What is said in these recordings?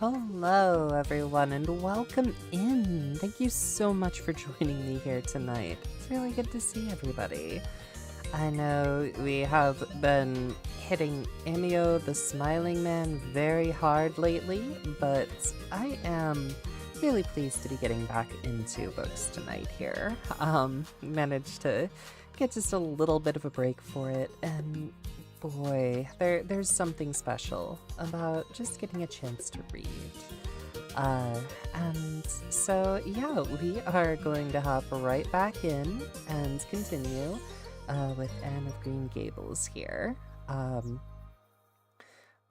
Hello, everyone, and welcome in. Thank you so much for joining me here tonight. It's really good to see everybody. I know we have been hitting Emio, the Smiling Man, very hard lately, but I am really pleased to be getting back into books tonight here. Managed to get just a little bit of a break for it, and boy, there's something special about just getting a chance to read. And so, yeah, we are going to hop right back in and continue with Anne of Green Gables here.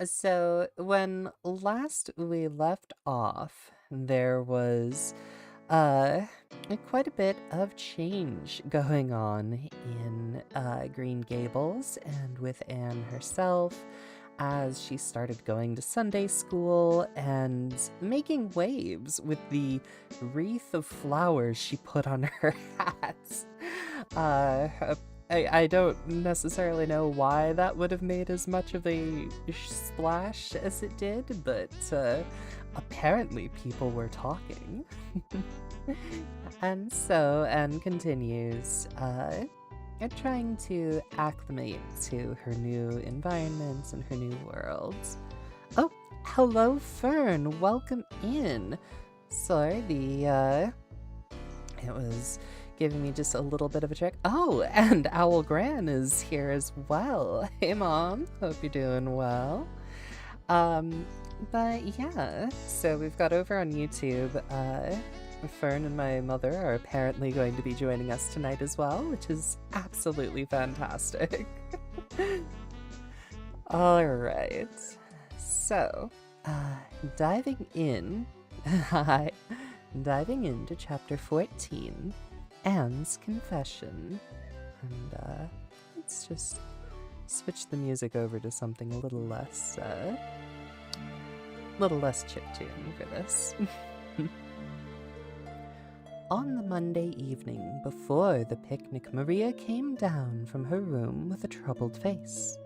So when last we left off, there was quite a bit of change going on in Green Gables and with Anne herself as she started going to Sunday school and making waves with the wreath of flowers she put on her hat. I don't necessarily know why that would have made as much of a splash as it did, but apparently people were talking. And so Anne continues trying to acclimate to her new environment and her new world. Oh, hello, Fern. Welcome in. Sorry, it was giving me just a little bit of a check. Oh, and Owl Gran is here as well. Hey, Mom. Hope you're doing well. But yeah, so we've got over on YouTube, Fern and my mother are apparently going to be joining us tonight as well, which is absolutely fantastic. Alright, so, diving into chapter 14, Anne's Confession, and let's just switch the music over to something a little less chiptune for this. On the Monday evening before the picnic, Maria came down from her room with a troubled face.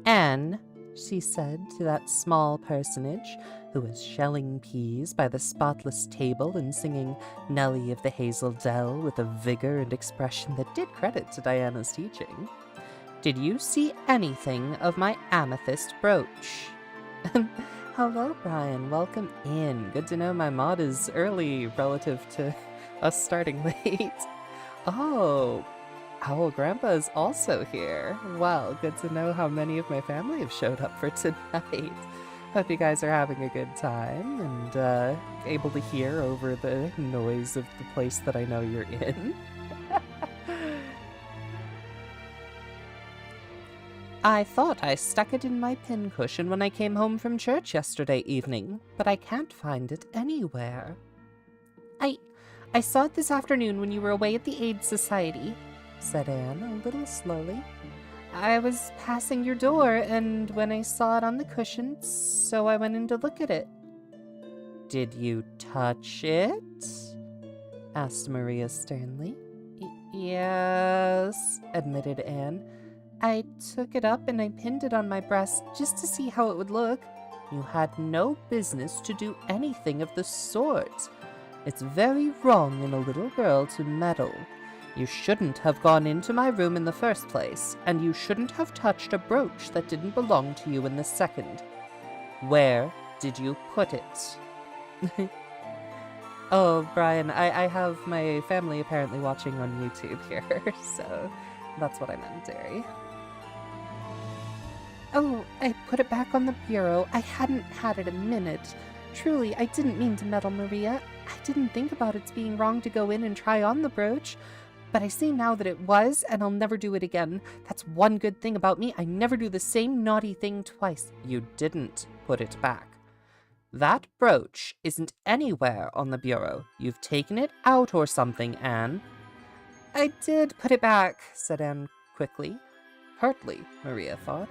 "Anne," she said to that small personage who was shelling peas by the spotless table and singing Nellie of the Hazel Dell with a vigor and expression that did credit to Diana's teaching, "did you see anything of my amethyst brooch?" Hello, Brian. Welcome in. Good to know my mod is early relative to us starting late. Oh, Owl Grandpa is also here. Well, good to know how many of my family have showed up for tonight. Hope you guys are having a good time and able to hear over the noise of the place that I know you're in. "I thought I stuck it in my pincushion when I came home from church yesterday evening, but I can't find it anywhere." I saw it this afternoon when you were away at the Aid Society," said Anne a little slowly. "I was passing your door, and when I saw it on the cushion, so I went in to look at it." "Did you touch it?" asked Maria sternly. Yes," admitted Anne. "I took it up and I pinned it on my breast just to see how it would look." "You had no business to do anything of the sort. It's very wrong in a little girl to meddle. You shouldn't have gone into my room in the first place, and you shouldn't have touched a brooch that didn't belong to you in the second. Where did you put it?" Oh, Brian, I have my family apparently watching on YouTube here, so that's what I meant, dearie. "Oh, I put it back on the bureau. I hadn't had it a minute. Truly, I didn't mean to meddle, Maria. I didn't think about its being wrong to go in and try on the brooch. But I see now that it was, and I'll never do it again. That's one good thing about me. I never do the same naughty thing twice." "You didn't put it back. That brooch isn't anywhere on the bureau. You've taken it out or something, Anne." "I did put it back," said Anne quickly. Hurtly, Maria thought.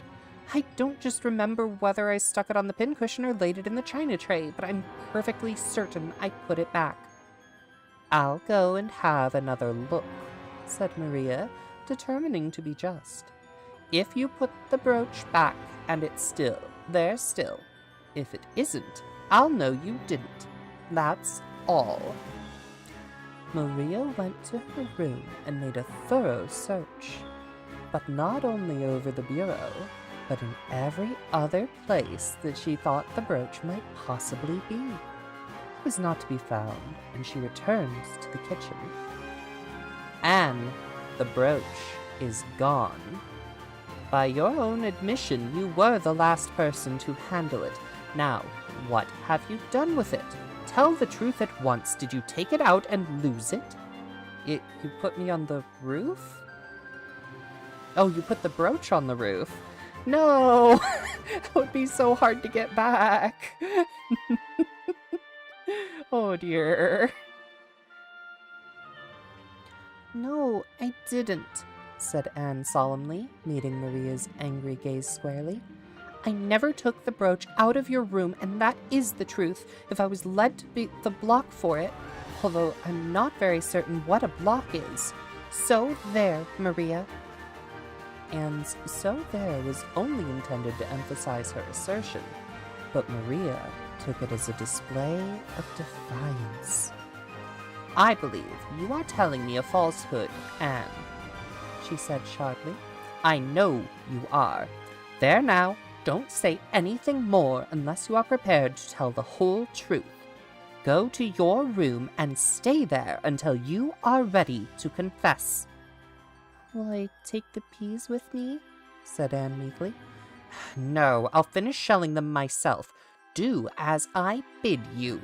"I don't just remember whether I stuck it on the pincushion or laid it in the china tray, but I'm perfectly certain I put it back." "I'll go and have another look," said Maria, determining to be just. "If you put the brooch back and it's still, there still. If it isn't, I'll know you didn't. That's all. Maria went to her room and made a thorough search, but not only over the bureau, but in every other place that she thought the brooch might possibly be. It was not to be found, and she returned to the kitchen. Anne, the brooch is gone. By your own admission, you were the last person to handle it. Now, what have you done with it? Tell the truth at once. Did you take it out and lose it? You put me on the roof? Oh, you put the brooch on the roof? No! That would be so hard to get back. Oh dear. No, I didn't, said Anne solemnly, meeting Maria's angry gaze squarely. I never took the brooch out of your room, and that is the truth, if I was led to be the block for it, although I'm not very certain what a block is. So there, Maria. Anne's "so there" was only intended to emphasize her assertion, but Maria took it as a display of defiance. I believe you are telling me a falsehood, Anne, she said sharply. I know you are. There now, don't say anything more unless you are prepared to tell the whole truth. Go to your room and stay there until you are ready to confess. Will I take the peas with me? Said Anne meekly. No, I'll finish shelling them myself. Do as I bid you.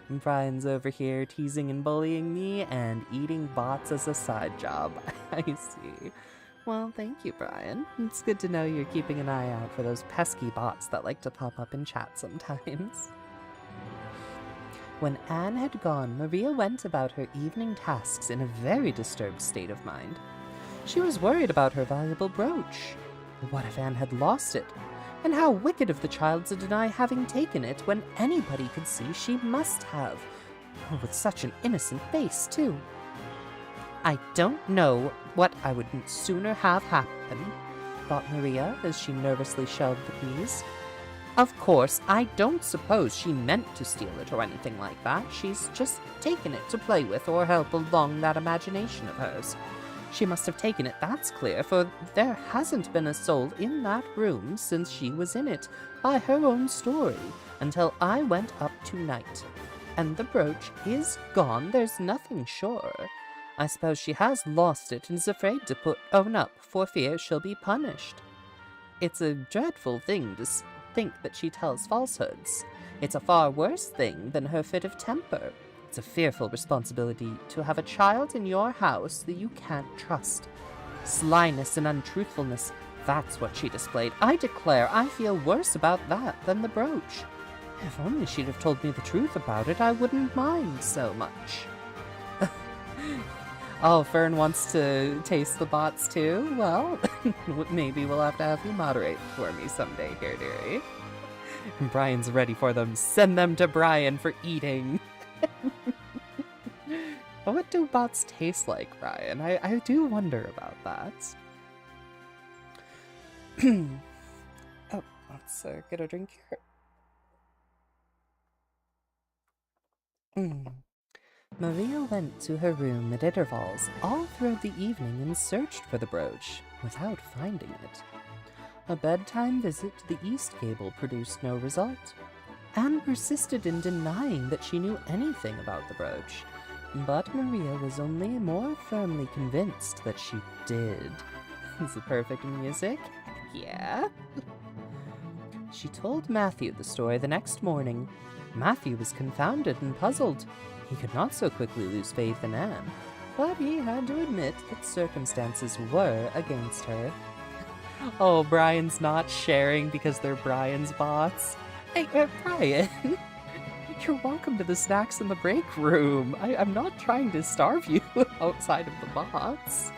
Brian's over here teasing and bullying me and eating bots as a side job. I see. Well, thank you, Brian. It's good to know you're keeping an eye out for those pesky bots that like to pop up in chat sometimes. When Anne had gone, Maria went about her evening tasks in a very disturbed state of mind. She was worried about her valuable brooch. What if Anne had lost it? And how wicked of the child to deny having taken it when anybody could see she must have. With such an innocent face, too. I don't know what I would sooner have happen, thought Maria as she nervously shelled the peas. Of course, I don't suppose she meant to steal it or anything like that. She's just taken it to play with or help along that imagination of hers. She must have taken it, that's clear, for there hasn't been a soul in that room since she was in it, by her own story, until I went up tonight. And the brooch is gone, there's nothing sure. I suppose she has lost it and is afraid to own up for fear she'll be punished. It's a dreadful thing to think that she tells falsehoods. It's a far worse thing than her fit of temper. It's a fearful responsibility to have a child in your house that you can't trust. Slyness and untruthfulness, that's what she displayed. I declare I feel worse about that than the brooch. If only she'd have told me the truth about it, I wouldn't mind so much. Oh, Fern wants to taste the bots too? Well, maybe we'll have to have you moderate for me someday here, dearie. Brian's ready for them. Send them to Brian for eating. What do bots taste like, Brian? I do wonder about that. Oh, let's get a drink here. Maria went to her room at intervals all throughout the evening and searched for the brooch without finding it. A bedtime visit to the east gable produced no result. Anne persisted in denying that she knew anything about the brooch, but Maria was only more firmly convinced that she did. Is it perfect music? Yeah. She told Matthew the story the next morning. Matthew was confounded and puzzled. He could not so quickly lose faith in Anne, but he had to admit that circumstances were against her. Oh, Brian's not sharing because they're Brian's bots. Hey, Brian, you're welcome to the snacks in the break room. I'm not trying to starve you outside of the bots.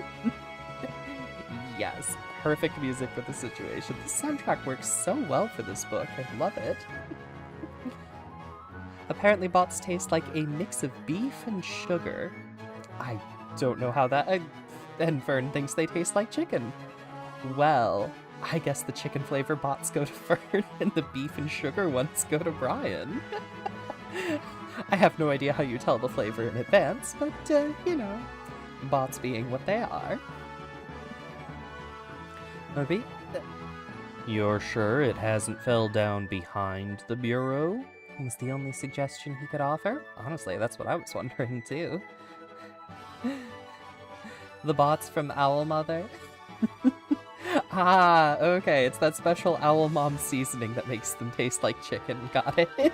Yes, perfect music for the situation. The soundtrack works so well for this book. I love it. Apparently bots taste like a mix of beef and sugar. I don't know how that... and Fern thinks they taste like chicken. Well, I guess the chicken flavor bots go to Fern and the beef and sugar ones go to Brian. I have no idea how you tell the flavor in advance, but, you know, bots being what they are. Maybe. You're sure it hasn't fell down behind the bureau? Was the only suggestion he could offer. Honestly, that's what I was wondering too. The bots from Owl Mother. Ah, okay, it's that special Owl Mom seasoning that makes them taste like chicken. Got it?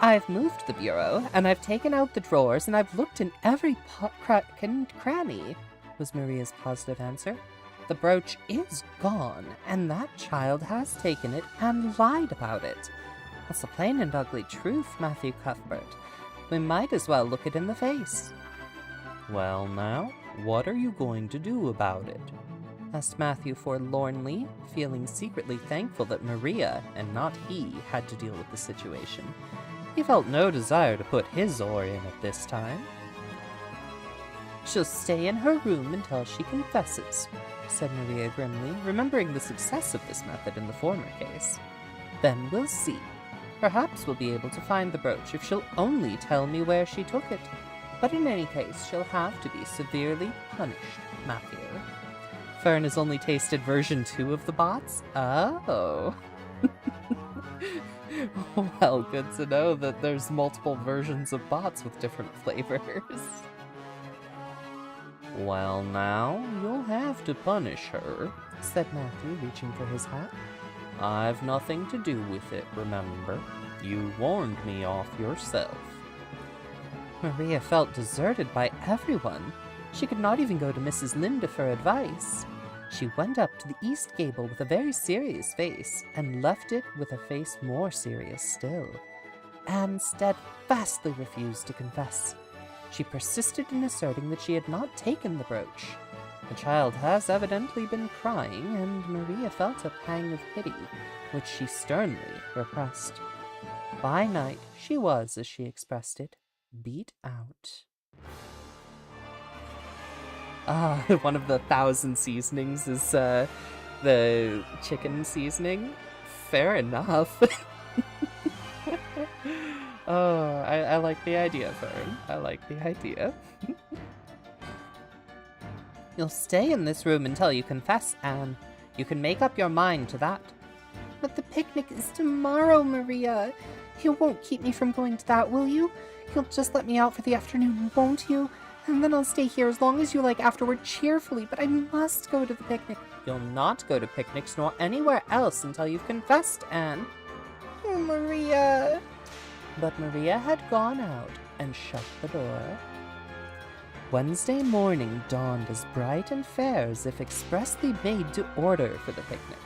I've moved the bureau, and I've taken out the drawers, and I've looked in every crack and cranny, was Maria's positive answer. The brooch is gone, and that child has taken it and lied about it. That's the plain and ugly truth, Matthew Cuthbert. We might as well look it in the face. Well now, what are you going to do about it? Asked Matthew forlornly, feeling secretly thankful that Maria, and not he, had to deal with the situation. He felt no desire to put his oar in at this time. She'll stay in her room until she confesses, said Maria grimly, remembering the success of this method in the former case. Then we'll see. Perhaps we'll be able to find the brooch if she'll only tell me where she took it. But in any case, she'll have to be severely punished, Matthew. Fern has only tasted version 2 of the bots? Oh. Well, good to know that there's multiple versions of bots with different flavors. Well now, you'll have to punish her, said Matthew, reaching for his hat. I've nothing to do with it, remember. You warned me off yourself. Maria felt deserted by everyone. She could not even go to Mrs. Linda for advice. She went up to the east gable with a very serious face, and left it with a face more serious still. Anne steadfastly refused to confess. She persisted in asserting that she had not taken the brooch. The child has evidently been crying, and Maria felt a pang of pity, which she sternly repressed. By night, she was, as she expressed it, beat out. One of the 1,000 seasonings is the chicken seasoning. Fair enough. Oh, I like the idea, Fern. I like the idea. You'll stay in this room until you confess, Anne. You can make up your mind to that. But the picnic is tomorrow, Maria. You won't keep me from going to that, will you? You'll just let me out for the afternoon, won't you? And then I'll stay here as long as you like afterward cheerfully, but I must go to the picnic. You'll not go to picnics nor anywhere else until you've confessed, Anne. Oh, Maria. But Maria had gone out and shut the door. Wednesday morning dawned as bright and fair as if expressly made to order for the picnic.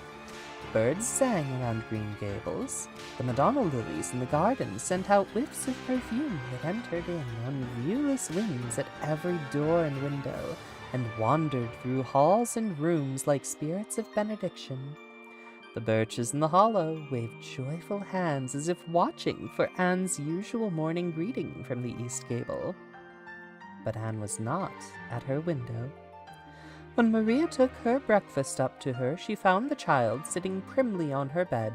Birds sang around Green Gables. The Madonna lilies in the garden sent out whiffs of perfume that entered in on viewless wings at every door and window, and wandered through halls and rooms like spirits of benediction. The birches in the hollow waved joyful hands as if watching for Anne's usual morning greeting from the east gable. But Anne was not at her window. When Maria took her breakfast up to her, she found the child sitting primly on her bed,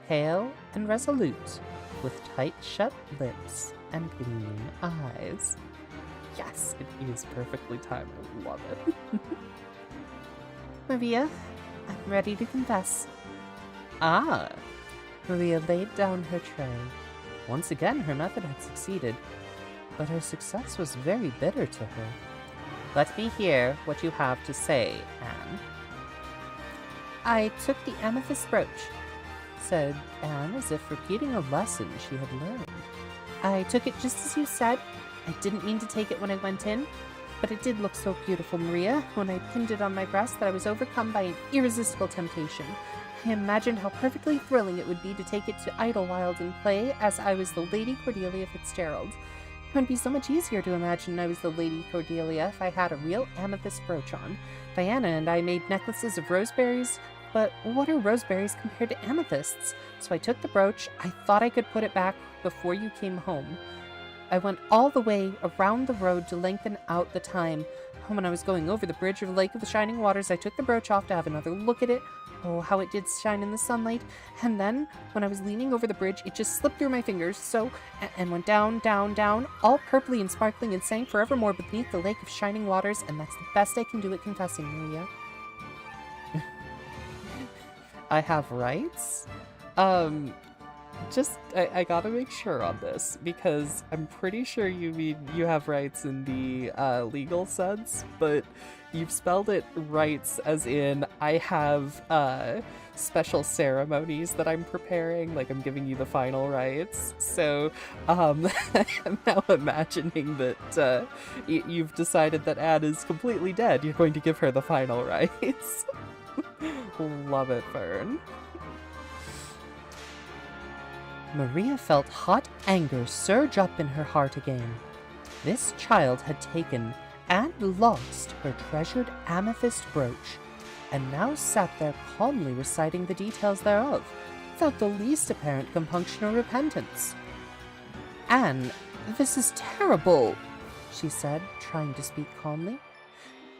pale and resolute, with tight-shut lips and gleaming eyes. Yes, it is perfectly timed. I love it. Maria, I'm ready to confess. Ah! Maria laid down her tray. Once again, her method had succeeded, but her success was very bitter to her. Let me hear what you have to say, Anne. I took the amethyst brooch, said Anne, as if repeating a lesson she had learned. I took it just as you said. I didn't mean to take it when I went in, but it did look so beautiful, Maria, when I pinned it on my breast that I was overcome by an irresistible temptation. I imagined how perfectly thrilling it would be to take it to Idlewild and play as I was the Lady Cordelia Fitzgerald. It would be so much easier to imagine I was the Lady Cordelia if I had a real amethyst brooch on. Diana and I made necklaces of roseberries, but what are roseberries compared to amethysts? So I took the brooch. I thought I could put it back before you came home. I went all the way around the road to lengthen out the time. when I was going over the bridge of the Lake of the Shining Waters, I took the brooch off to have another look at it. Oh, how it did shine in the sunlight. And then, when I was leaning over the bridge, it just slipped through my fingers, and went down, down, down, all purply and sparkling, and sank forevermore beneath the Lake of Shining Waters, and that's the best I can do at confessing, Maria. I have rights? I gotta make sure on this, because I'm pretty sure you mean you have rights in the legal sense, but you've spelled it rights as in I have special ceremonies that I'm preparing, like I'm giving you the final rites. So I'm now imagining that you've decided that Anne is completely dead. You're going to give her the final rites. Love it, Fern. Maria felt hot anger surge up in her heart again. This child had taken and lost her treasured amethyst brooch, and now sat there calmly reciting the details thereof, without the least apparent compunction or repentance. "Anne, this is terrible," she said, trying to speak calmly.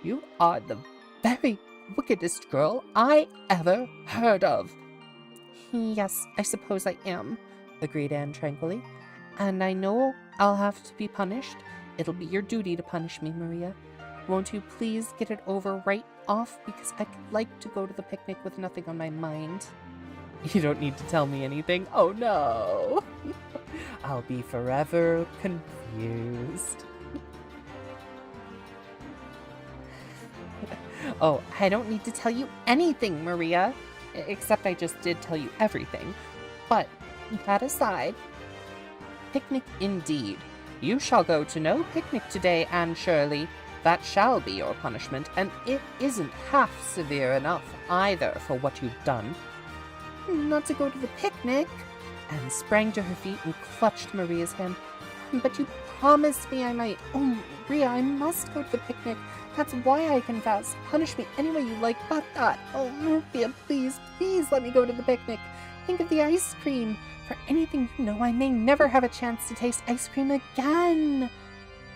"You are the very wickedest girl I ever heard of." "Yes, I suppose I am," agreed Anne tranquilly. "And I know I'll have to be punished. It'll be your duty to punish me, Maria. Won't you please get it over right off, because I'd like to go to the picnic with nothing on my mind." "You don't need to tell me anything." "Oh no." "I'll be forever confused." "Oh, I don't need to tell you anything, Maria. Except I just did tell you everything. But that aside, picnic indeed. You shall go to no picnic today, Anne Shirley. That shall be your punishment, and it isn't half severe enough either for what you've done." "Not to go to the picnic?" Anne sprang to her feet and clutched Maria's hand. "But you promised me I might. Oh, Maria, I must go to the picnic. That's why I confess. Punish me any way you like but that. Oh, Maria, please, please let me go to the picnic. Think of the ice cream. For anything you know, I may never have a chance to taste ice cream again."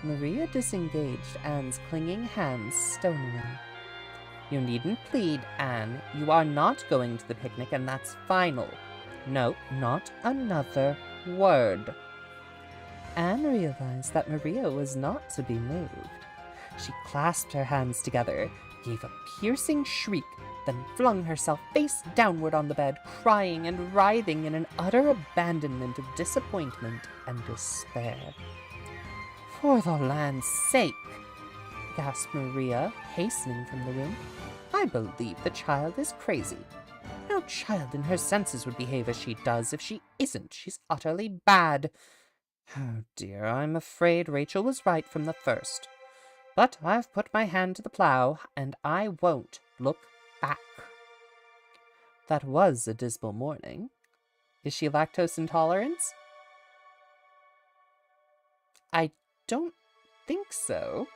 Maria disengaged Anne's clinging hands stonily. "You needn't plead, Anne. You are not going to the picnic, and that's final. No, not another word." Anne realized that Maria was not to be moved. She clasped her hands together, gave a piercing shriek, then flung herself face downward on the bed, crying and writhing in an utter abandonment of disappointment and despair. "For the land's sake," gasped Maria, hastening from the room. "I believe the child is crazy. No child in her senses would behave as she does. If she isn't, she's utterly bad. Oh dear, I'm afraid Rachel was right from the first. But I've put my hand to the plow, and I won't look back." That was a dismal morning. Is she lactose intolerant? I don't think so.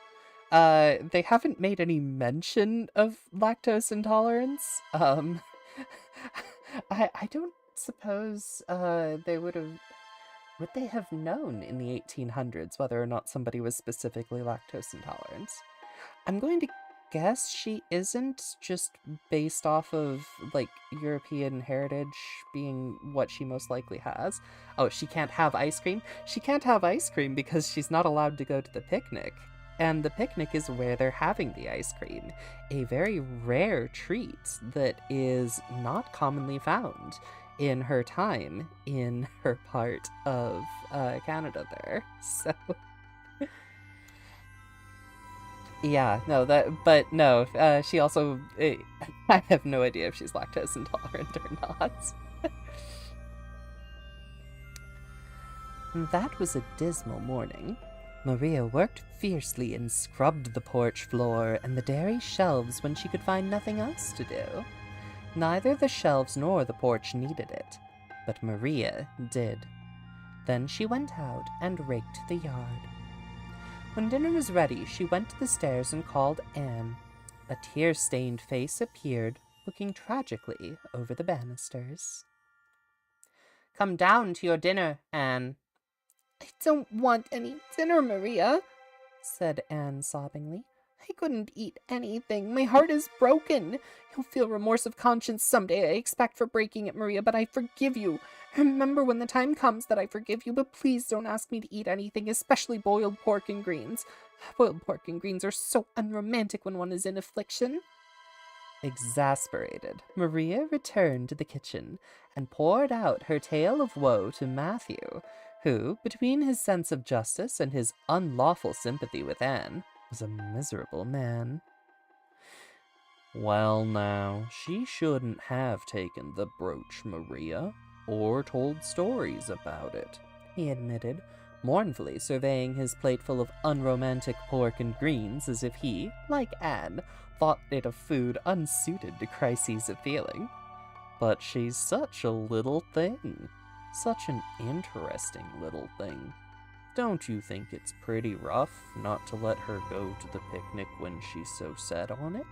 They haven't made any mention of lactose intolerance. I don't suppose they would they have known in the 1800s whether or not somebody was specifically lactose intolerant? I'm going to guess she isn't, just based off of, like, European heritage being what she most likely has. Oh, she can't have ice cream? She can't have ice cream because she's not allowed to go to the picnic. And the picnic is where they're having the ice cream. A very rare treat that is not commonly found in her time in her part of Canada there. So yeah, no, but no, she also, I have no idea if she's lactose intolerant or not. That was a dismal morning. Maria worked fiercely and scrubbed the porch floor and the dairy shelves when she could find nothing else to do. Neither the shelves nor the porch needed it, but Maria did. Then she went out and raked the yard. When dinner was ready, she went to the stairs and called Anne. A tear-stained face appeared, looking tragically over the banisters. "Come down to your dinner, Anne." "I don't want any dinner, Maria," said Anne sobbingly. I couldn't eat anything. My heart is broken. You'll feel remorse of conscience someday, I expect, for breaking it, Maria, but I forgive you. Remember when the time comes that I forgive you, but please don't ask me to eat anything, especially boiled pork and greens. Boiled pork and greens are so unromantic when one is in affliction. Exasperated, Maria returned to the kitchen and poured out her tale of woe to Matthew, who, between his sense of justice and his unlawful sympathy with Anne, was a miserable man. Well now, she shouldn't have taken the brooch, Maria, or told stories about it, he admitted, mournfully surveying his plateful of unromantic pork and greens as if he, like Anne, thought it a food unsuited to crises of feeling. But she's such a little thing. Such an interesting little thing. Don't you think it's pretty rough not to let her go to the picnic when she's so set on it?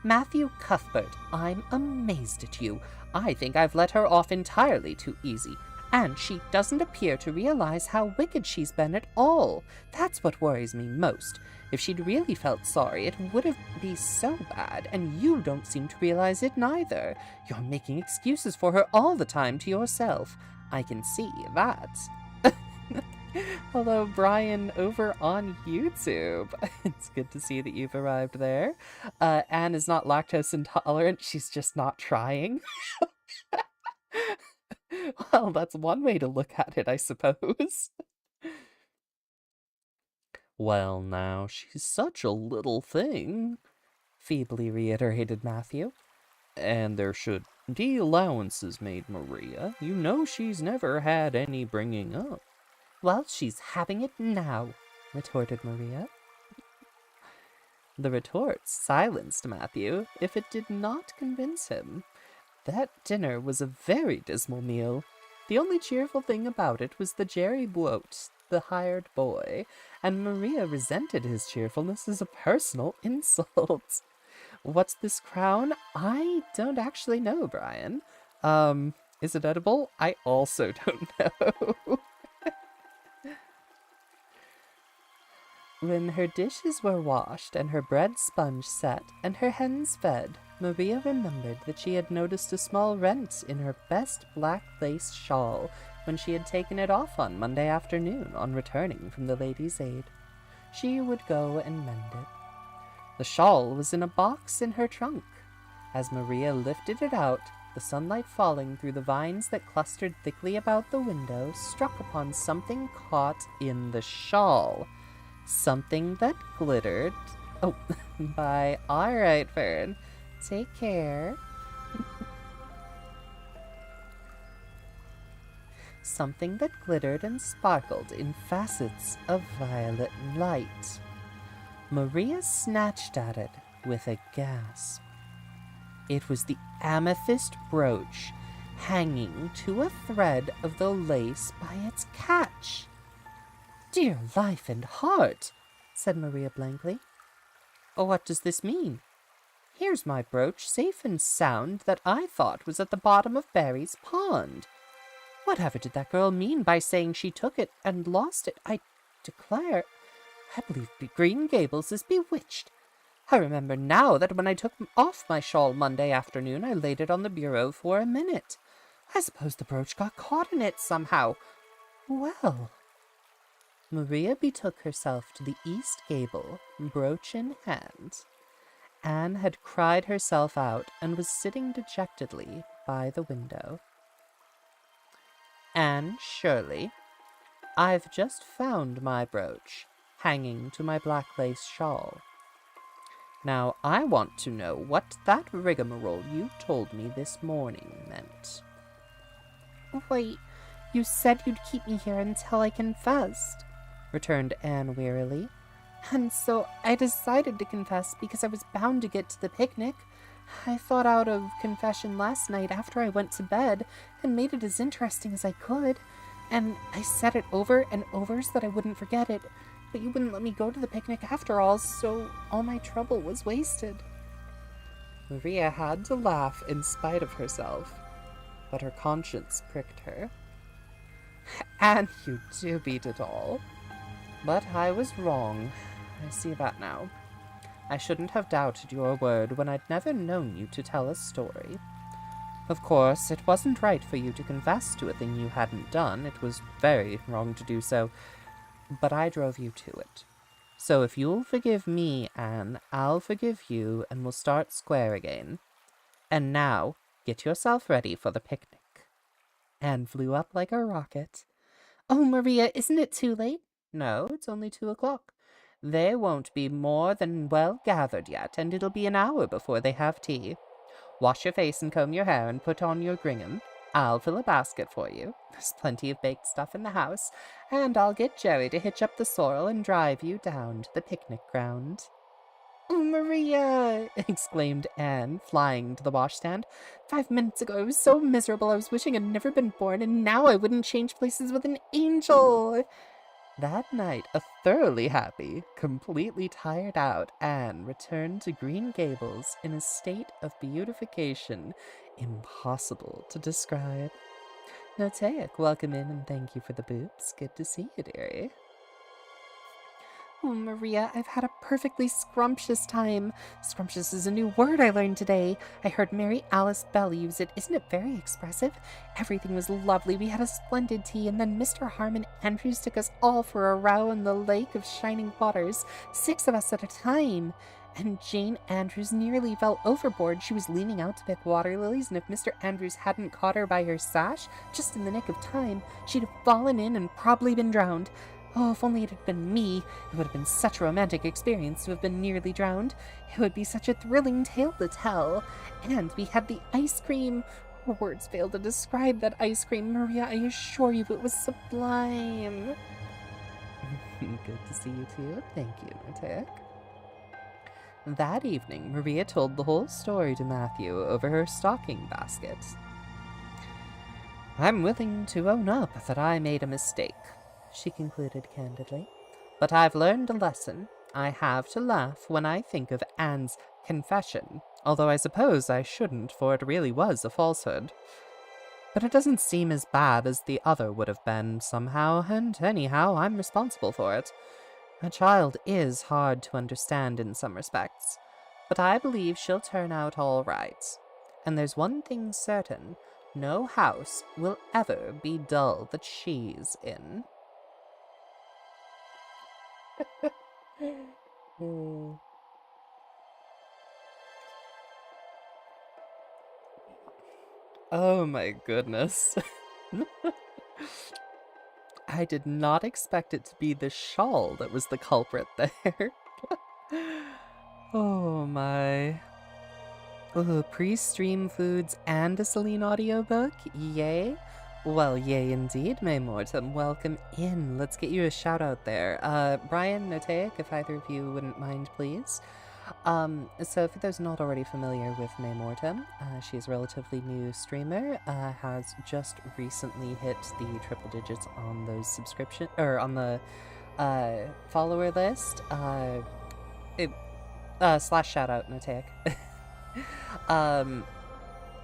Matthew Cuthbert, I'm amazed at you. I think I've let her off entirely too easy, and she doesn't appear to realize how wicked she's been at all. That's what worries me most. If she'd really felt sorry, it wouldn't be so bad, and you don't seem to realize it neither. You're making excuses for her all the time to yourself. I can see that. Hello, Brian, over on YouTube. It's good to see that you've arrived there. Anne is not lactose intolerant. She's just not trying. Well, that's one way to look at it, I suppose. Well, now, she's such a little thing, feebly reiterated Matthew. And there should be allowances made, Maria. You know she's never had any bringing up. Well, she's having it now, retorted Maria. The retort silenced Matthew, if it did not convince him. That dinner was a very dismal meal. The only cheerful thing about it was the Jerry Buote, the hired boy, and Maria resented his cheerfulness as a personal insult. What's this crown? I don't actually know, Brian. Is it edible? I also don't know. When her dishes were washed and her bread sponge set and her hens fed, Maria remembered that she had noticed a small rent in her best black lace shawl when she had taken it off on Monday afternoon on returning from the Ladies' Aid. She would go and mend it. The shawl was in a box in her trunk. As Maria lifted it out, the sunlight falling through the vines that clustered thickly about the window struck upon something caught in the shawl. Something that glittered. Oh, bye. All right, Fern. Take care. Something that glittered and sparkled in facets of violet light. Maria snatched at it with a gasp. It was the amethyst brooch hanging to a thread of the lace by its catch. Dear life and heart, said Maria blankly. What does this mean? Here's my brooch safe and sound that I thought was at the bottom of Barry's pond. Whatever did that girl mean by saying she took it and lost it? I declare, I believe Green Gables is bewitched. I remember now that when I took off my shawl Monday afternoon, I laid it on the bureau for a minute. I suppose the brooch got caught in it somehow. Well... Maria betook herself to the east gable, brooch in hand. Anne had cried herself out and was sitting dejectedly by the window. Anne Shirley, I've just found my brooch, hanging to my black lace shawl. Now I want to know what that rigmarole you told me this morning meant. Wait, you said you'd keep me here until I confessed, returned Anne wearily. And so I decided to confess because I was bound to get to the picnic. I thought out of confession last night after I went to bed and made it as interesting as I could. And I said it over and over so that I wouldn't forget it. But you wouldn't let me go to the picnic after all, so all my trouble was wasted. Maria had to laugh in spite of herself, but her conscience pricked her. And you do beat it all. But I was wrong. I see that now. I shouldn't have doubted your word when I'd never known you to tell a story. Of course, it wasn't right for you to confess to a thing you hadn't done. It was very wrong to do so, but I drove you to it. So if you'll forgive me, Anne, I'll forgive you, and we'll start square again. And now, get yourself ready for the picnic. Anne flew up like a rocket. Oh, Maria, isn't it too late? No, it's only 2:00. They won't be more than well gathered yet, and it'll be an hour before they have tea. Wash your face and comb your hair and put on your gingham. I'll fill a basket for you. There's plenty of baked stuff in the house, and I'll get Jerry to hitch up the sorrel and drive you down to the picnic ground. Oh, Maria! Exclaimed Anne, flying to the washstand. 5 minutes ago I was so miserable I was wishing I'd never been born, and now I wouldn't change places with an angel. That night, a thoroughly happy, completely tired out Anne returned to Green Gables in a state of beatification impossible to describe. Notaic, welcome in and thank you for the boops. Good to see you, dearie. Oh, Maria, I've had a perfectly scrumptious time. Scrumptious is a new word I learned today. I heard Mary Alice Bell use it. Isn't it very expressive? Everything was lovely. We had a splendid tea, and then Mr. Harmon Andrews took us all for a row in the lake of shining waters, 6 of us at a time. And Jane Andrews nearly fell overboard. She was leaning out to pick water lilies, and if Mr. Andrews hadn't caught her by her sash, just in the nick of time, she'd have fallen in and probably been drowned. Oh, if only it had been me. It would have been such a romantic experience to have been nearly drowned. It would be such a thrilling tale to tell. And we had the ice cream. Words fail to describe that ice cream, Maria. I assure you it was sublime. Good to see you too. Thank you, Notaic. That evening, Maria told the whole story to Matthew over her stocking basket. I'm willing to own up that I made a mistake, she concluded candidly. But I've learned a lesson. I have to laugh when I think of Anne's confession, although I suppose I shouldn't, for it really was a falsehood. But it doesn't seem as bad as the other would have been, somehow, and anyhow, I'm responsible for it. A child is hard to understand in some respects, but I believe she'll turn out all right. And there's one thing certain, no house will ever be dull that she's in. Oh my goodness. I did not expect it to be the shawl that was the culprit there. Oh my. Oh, pre-stream foods and a Celine audiobook? Yay? Well, yay indeed, May Mortem. Welcome in. Let's get you a shout out there. Brian, Notaic, if either of you wouldn't mind, please. So for those not already familiar with May Mortem, she is a relatively new streamer, has just recently hit the triple digits on those subscription, or on the, follower list. Slash shout out, Notaic.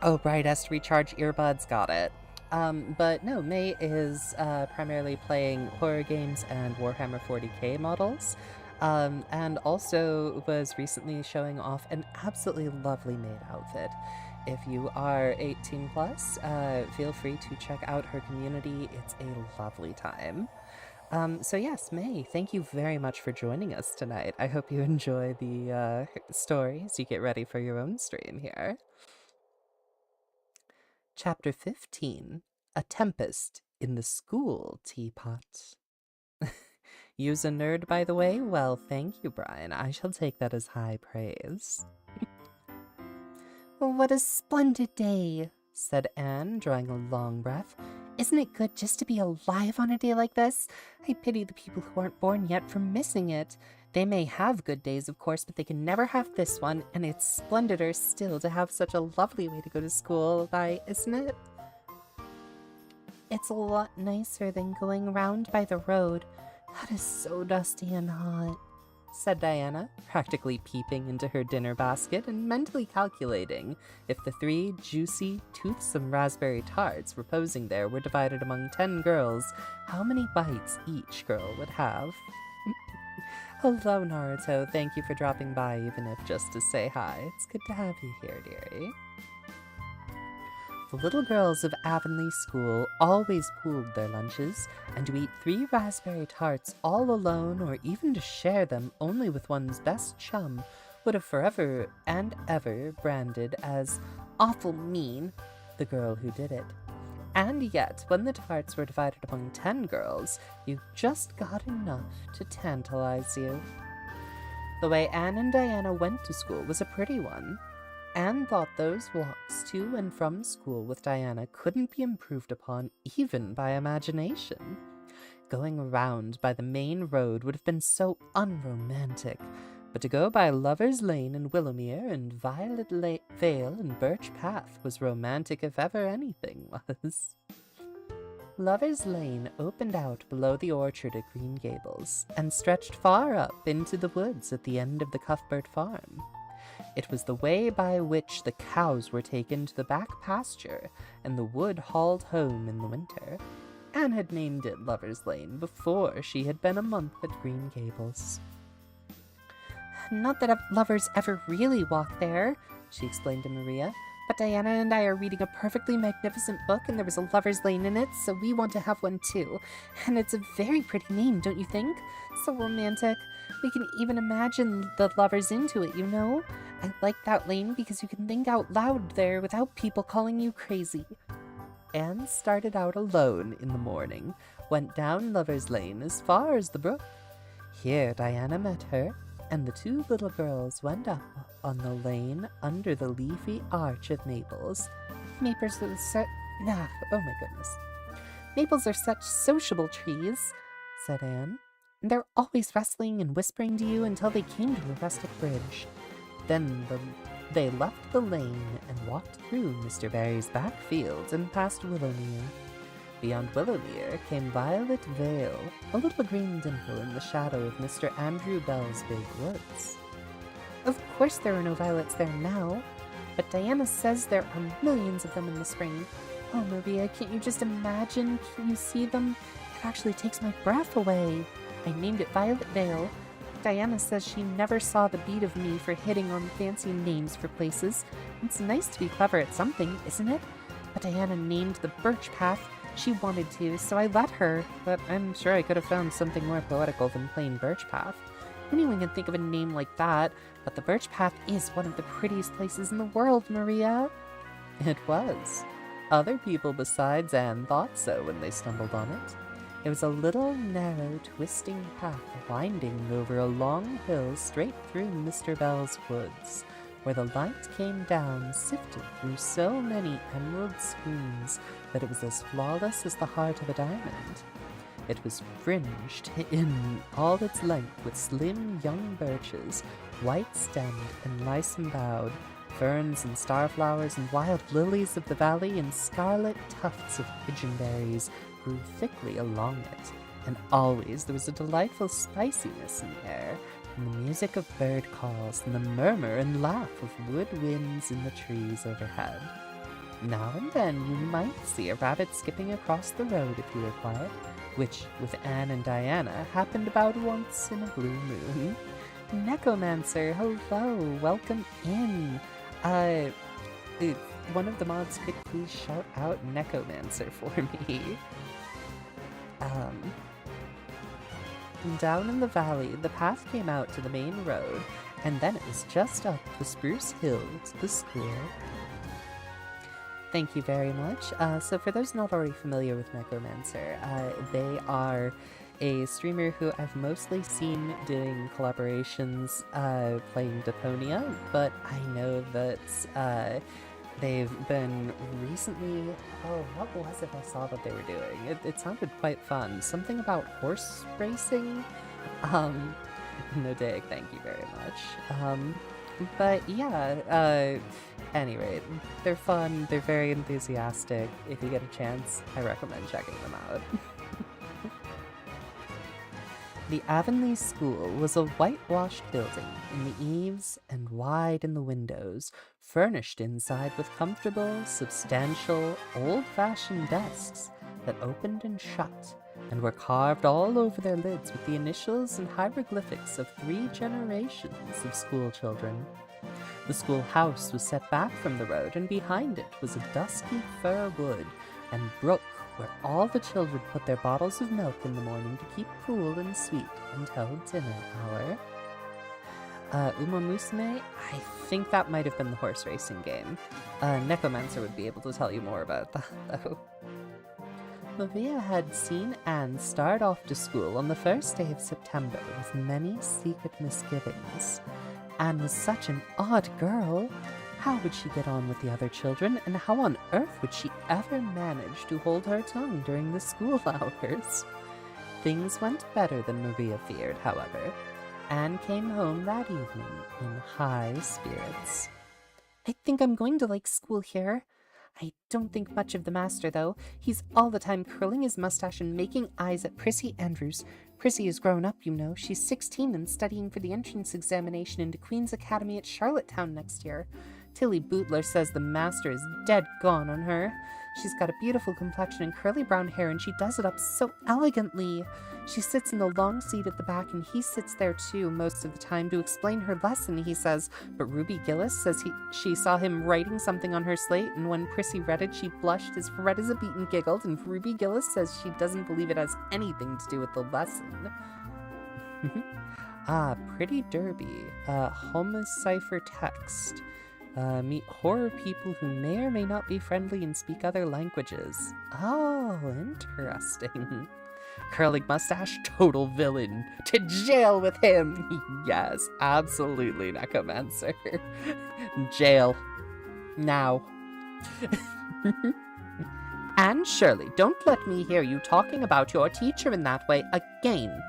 Oh, Bright has to recharge earbuds, got it. But no, May is primarily playing horror games and Warhammer 40k models, and also was recently showing off an absolutely lovely maid outfit. If you are 18 plus, feel free to check out her community. It's a lovely time. So yes, May, thank you very much for joining us tonight. I hope you enjoy the story as you get ready for your own stream here. Chapter 15, A Tempest in the School Teapot. You's a nerd, by the way? Well, thank you, Brian. I shall take that as high praise. What a splendid day, said Anne, drawing a long breath. Isn't it good just to be alive on a day like this? I pity the people who aren't born yet for missing it. They may have good days, of course, but they can never have this one, and it's splendider still to have such a lovely way to go to school, isn't it? It's a lot nicer than going round by the road. That is so dusty and hot, said Diana, practically peeping into her dinner basket and mentally calculating if the 3 juicy, toothsome raspberry tarts reposing there were divided among 10 girls, how many bites each girl would have. Hello, Naruto. Thank you for dropping by, even if just to say hi. It's good to have you here, dearie. The little girls of Avonlea School always pooled their lunches, and to eat 3 raspberry tarts all alone or even to share them only with one's best chum would have forever and ever branded as awful mean the girl who did it. And yet, when the tarts were divided among 10 girls, you just got enough to tantalize you. The way Anne and Diana went to school was a pretty one. Anne thought those walks to and from school with Diana couldn't be improved upon even by imagination. Going around by the main road would have been so unromantic, but to go by Lover's Lane and Willowmere and Violet Vale and Birch Path was romantic if ever anything was. Lover's Lane opened out below the orchard at Green Gables and stretched far up into the woods at the end of the Cuthbert farm. It was the way by which the cows were taken to the back pasture and the wood hauled home in the winter. Anne had named it Lover's Lane before she had been a month at Green Gables. "Not that lovers ever really walk there," she explained to Maria, "but Diana and I are reading a perfectly magnificent book and there was a Lover's Lane in it, so we want to have one too. And it's a very pretty name, don't you think? So romantic. We can even imagine the lovers into it, you know? I like that lane because you can think out loud there without people calling you crazy." Anne started out alone in the morning, went down Lover's Lane as far as the brook. Here Diana met her, and the 2 little girls went up on the lane under the leafy arch of maples. Maples are oh my goodness. "Maples are such sociable trees," said Anne. "They're always rustling and whispering to you until they came to a rustic bridge. Then they left the lane and walked through Mr. Barry's back fields and past Willowmere. Beyond Willowmere came Violet Vale, a little green dimple in the shadow of Mr. Andrew Bell's big woods. Of course there are no violets there now, but Diana says there are millions of them in the spring. Oh, Maria, can't you just imagine? Can you see them? It actually takes my breath away. I named it Violet Vale. Diana says she never saw the beat of me for hitting on fancy names for places. It's nice to be clever at something, isn't it? But Diana named the Birch Path. She wanted to, so I let her, but I'm sure I could have found something more poetical than plain Birch Path. Anyone can think of a name like that, but the Birch Path is one of the prettiest places in the world, Maria." It was. Other people besides Anne thought so when they stumbled on it. It was a little, narrow, twisting path winding over a long hill straight through Mr. Bell's woods, where the light came down, sifted through so many emerald screens that it was as flawless as the heart of a diamond. It was fringed in all its length with slim young birches, white-stemmed and lice-embowed, ferns and starflowers and wild lilies of the valley and scarlet tufts of pigeonberries grew thickly along it, and always there was a delightful spiciness in the air, and the music of bird calls and the murmur and laugh of wood winds in the trees overhead. Now and then you might see a rabbit skipping across the road if you were quiet, which, with Anne and Diana, happened about once in a blue moon. Necromancer, hello, welcome in. If one of the mods could please shout out Necromancer for me. Down in the valley, the path came out to the main road, and then it was just up the Spruce Hill to the school. Thank you very much. So for those not already familiar with Necromancer, they are a streamer who I've mostly seen doing collaborations playing Deponia, but I know that they've been recently... Oh, what was it I saw that they were doing? It sounded quite fun. Something about horse racing? No dig, thank you very much. But yeah, anyway, they're fun, they're very enthusiastic. If you get a chance, I recommend checking them out. The Avonlea School was a whitewashed building in the eaves and wide in the windows, furnished inside with comfortable, substantial, old-fashioned desks that opened and shut, and were carved all over their lids with the initials and hieroglyphics of 3 generations of school children. The schoolhouse was set back from the road, and behind it was a dusky fir wood and brook where all the children put their bottles of milk in the morning to keep cool and sweet until dinner hour. Uma Musume, I think that might have been the horse racing game. Necromancer would be able to tell you more about that, though. Maria had seen Anne start off to school on the first day of September with many secret misgivings. Anne was such an odd girl. How would she get on with the other children, and how on earth would she ever manage to hold her tongue during the school hours? Things went better than Maria feared, however. Anne came home that evening in high spirits. I think I'm going to like school here. I don't think much of the master, though. He's all the time curling his mustache and making eyes at Prissy Andrews. Prissy is grown up, you know. She's 16 and studying for the entrance examination into Queen's Academy at Charlottetown next year. Tilly Bootler says the master is dead gone on her. She's got a beautiful complexion and curly brown hair, and she does it up so elegantly. She sits in the long seat at the back, and he sits there too most of the time to explain her lesson, he says. But Ruby Gillis says she saw him writing something on her slate, and when Prissy read it, she blushed as red as a beet and giggled, and Ruby Gillis says she doesn't believe it has anything to do with the lesson. Pretty Derby. Homicipher text. Meet horror people who may or may not be friendly and speak other languages. Oh, interesting. Curling mustache, total villain. To jail with him! Yes, absolutely, Necromancer. Jail. Now. Anne Shirley, don't let me hear you talking about your teacher in that way again.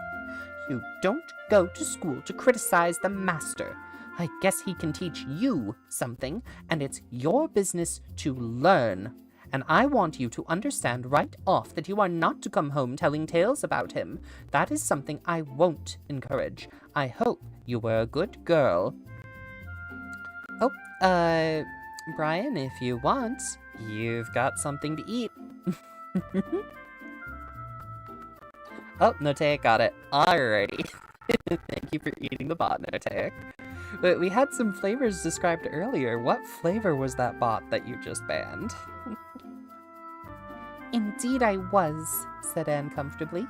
You don't go to school to criticize the master. I guess he can teach you something, and it's your business to learn. And I want you to understand right off that you are not to come home telling tales about him. That is something I won't encourage. I hope you were a good girl. Oh, Brian, if you want, you've got something to eat. Oh, Noteic got it. Alrighty. Thank you for eating the bot, Noteic. But we had some flavors described earlier. What flavor was that bot that you just banned? Indeed I was, said Anne comfortably.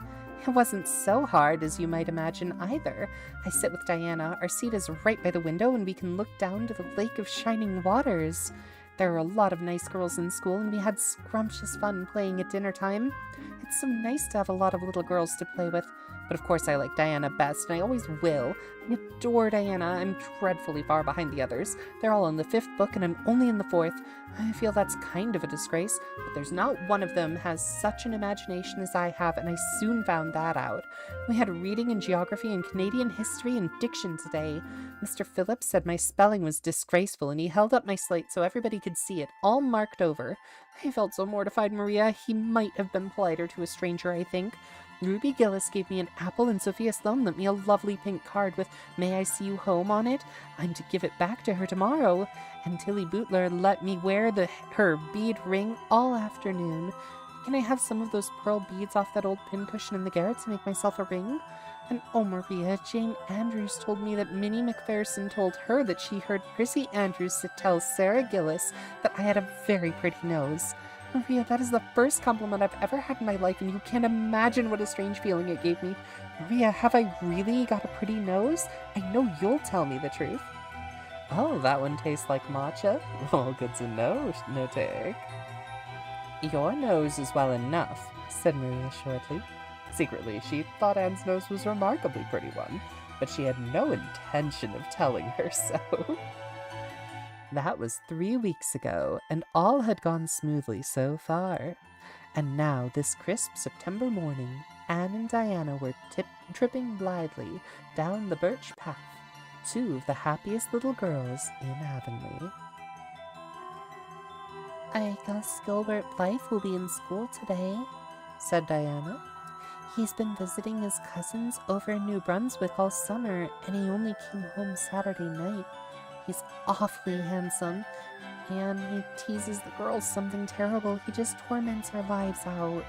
It wasn't so hard as you might imagine either. I sit with Diana. Our seat is right by the window, and we can look down to the Lake of Shining Waters. There are a lot of nice girls in school, and we had scrumptious fun playing at dinner time. It's so nice to have a lot of little girls to play with. But of course I like Diana best, and I always will. I adore Diana. I'm dreadfully far behind the others. They're all in the 5th book, and I'm only in the 4th. I feel that's kind of a disgrace, but there's not one of them has such an imagination as I have, and I soon found that out. We had reading and geography and Canadian history and diction today. Mr. Phillips said my spelling was disgraceful, and he held up my slate so everybody could see it, all marked over. I felt so mortified, Maria. He might have been politer to a stranger, I think. Ruby Gillis gave me an apple, and Sophia Sloane lent me a lovely pink card with "May I see you home" on it. I'm to give it back to her tomorrow. And Tilly Bootler let me wear her bead ring all afternoon. Can I have some of those pearl beads off that old pincushion in the garret to make myself a ring? And oh, Maria, Jane Andrews told me that Minnie McPherson told her that she heard Prissy Andrews tell Sarah Gillis that I had a very pretty nose. Maria, that is the first compliment I've ever had in my life, and you can't imagine what a strange feeling it gave me. Maria, have I really got a pretty nose? I know you'll tell me the truth. Oh, that one tastes like matcha? Well, good to know, Noteic. Your nose is well enough, said Maria shortly. Secretly, she thought Anne's nose was a remarkably pretty one, but she had no intention of telling her so. That was 3 weeks ago, and all had gone smoothly so far. And now, this crisp September morning, Anne and Diana were tripping blithely down the birch path, 2 of the happiest little girls in Avonlea. I guess Gilbert Blythe will be in school today, said Diana. He's been visiting his cousins over in New Brunswick all summer, and he only came home Saturday night. He's awfully handsome, and he teases the girls something terrible. He just torments our lives out.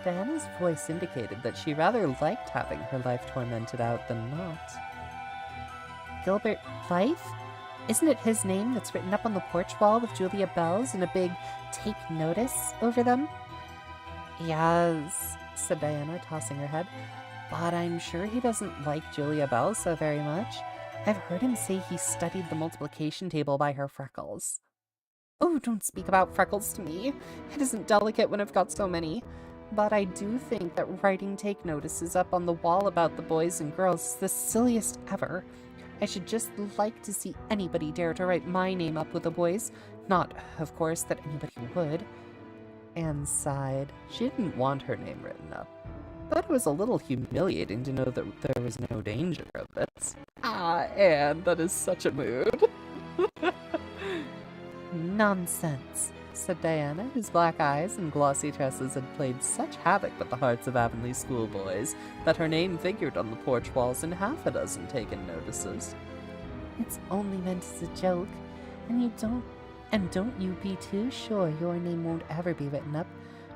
Diana's voice indicated that she rather liked having her life tormented out than not. Gilbert Blythe? Isn't it his name that's written up on the porch wall with Julia Bell's and a big "take notice" over them? Yes, said Diana, tossing her head, but I'm sure he doesn't like Julia Bell so very much. I've heard him say he studied the multiplication table by her freckles. Oh, don't speak about freckles to me. It isn't delicate when I've got so many. But I do think that writing take notices up on the wall about the boys and girls is the silliest ever. I should just like to see anybody dare to write my name up with the boys. Not, of course, that anybody would. Anne sighed. She didn't want her name written up. But it was a little humiliating to know that there was no danger of it. Ah, Anne, that is such a mood. Nonsense, said Diana, whose black eyes and glossy tresses had played such havoc with the hearts of Avonlea schoolboys that her name figured on the porch walls in half a dozen taken notices. It's only meant as a joke, and don't you be too sure your name won't ever be written up.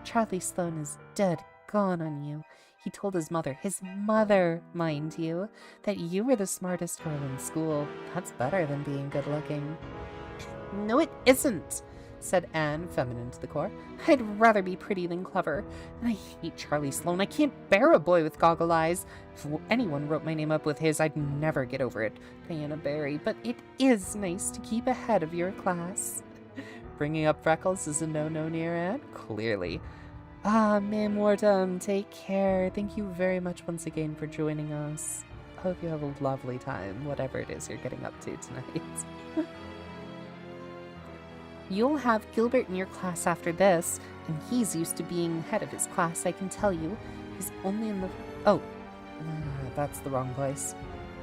Charlie Sloane is dead gone on you. He told his mother, mind you, that you were the smartest girl in school. That's better than being good looking. No, it isn't, said Anne, feminine to the core. I'd rather be pretty than clever. And I hate Charlie Sloane. I can't bear a boy with goggle eyes. If anyone wrote my name up with his, I'd never get over it. Diana Barry, but it is nice to keep ahead of your class. Bringing up freckles is a no-no near Anne? Clearly. Ah, Ma'am Wardham, take care. Thank you very much once again for joining us. Hope you have a lovely time, whatever it is you're getting up to tonight. You'll have Gilbert in your class after this, and he's used to being head of his class, I can tell you. He's only in the... Oh, that's the wrong place.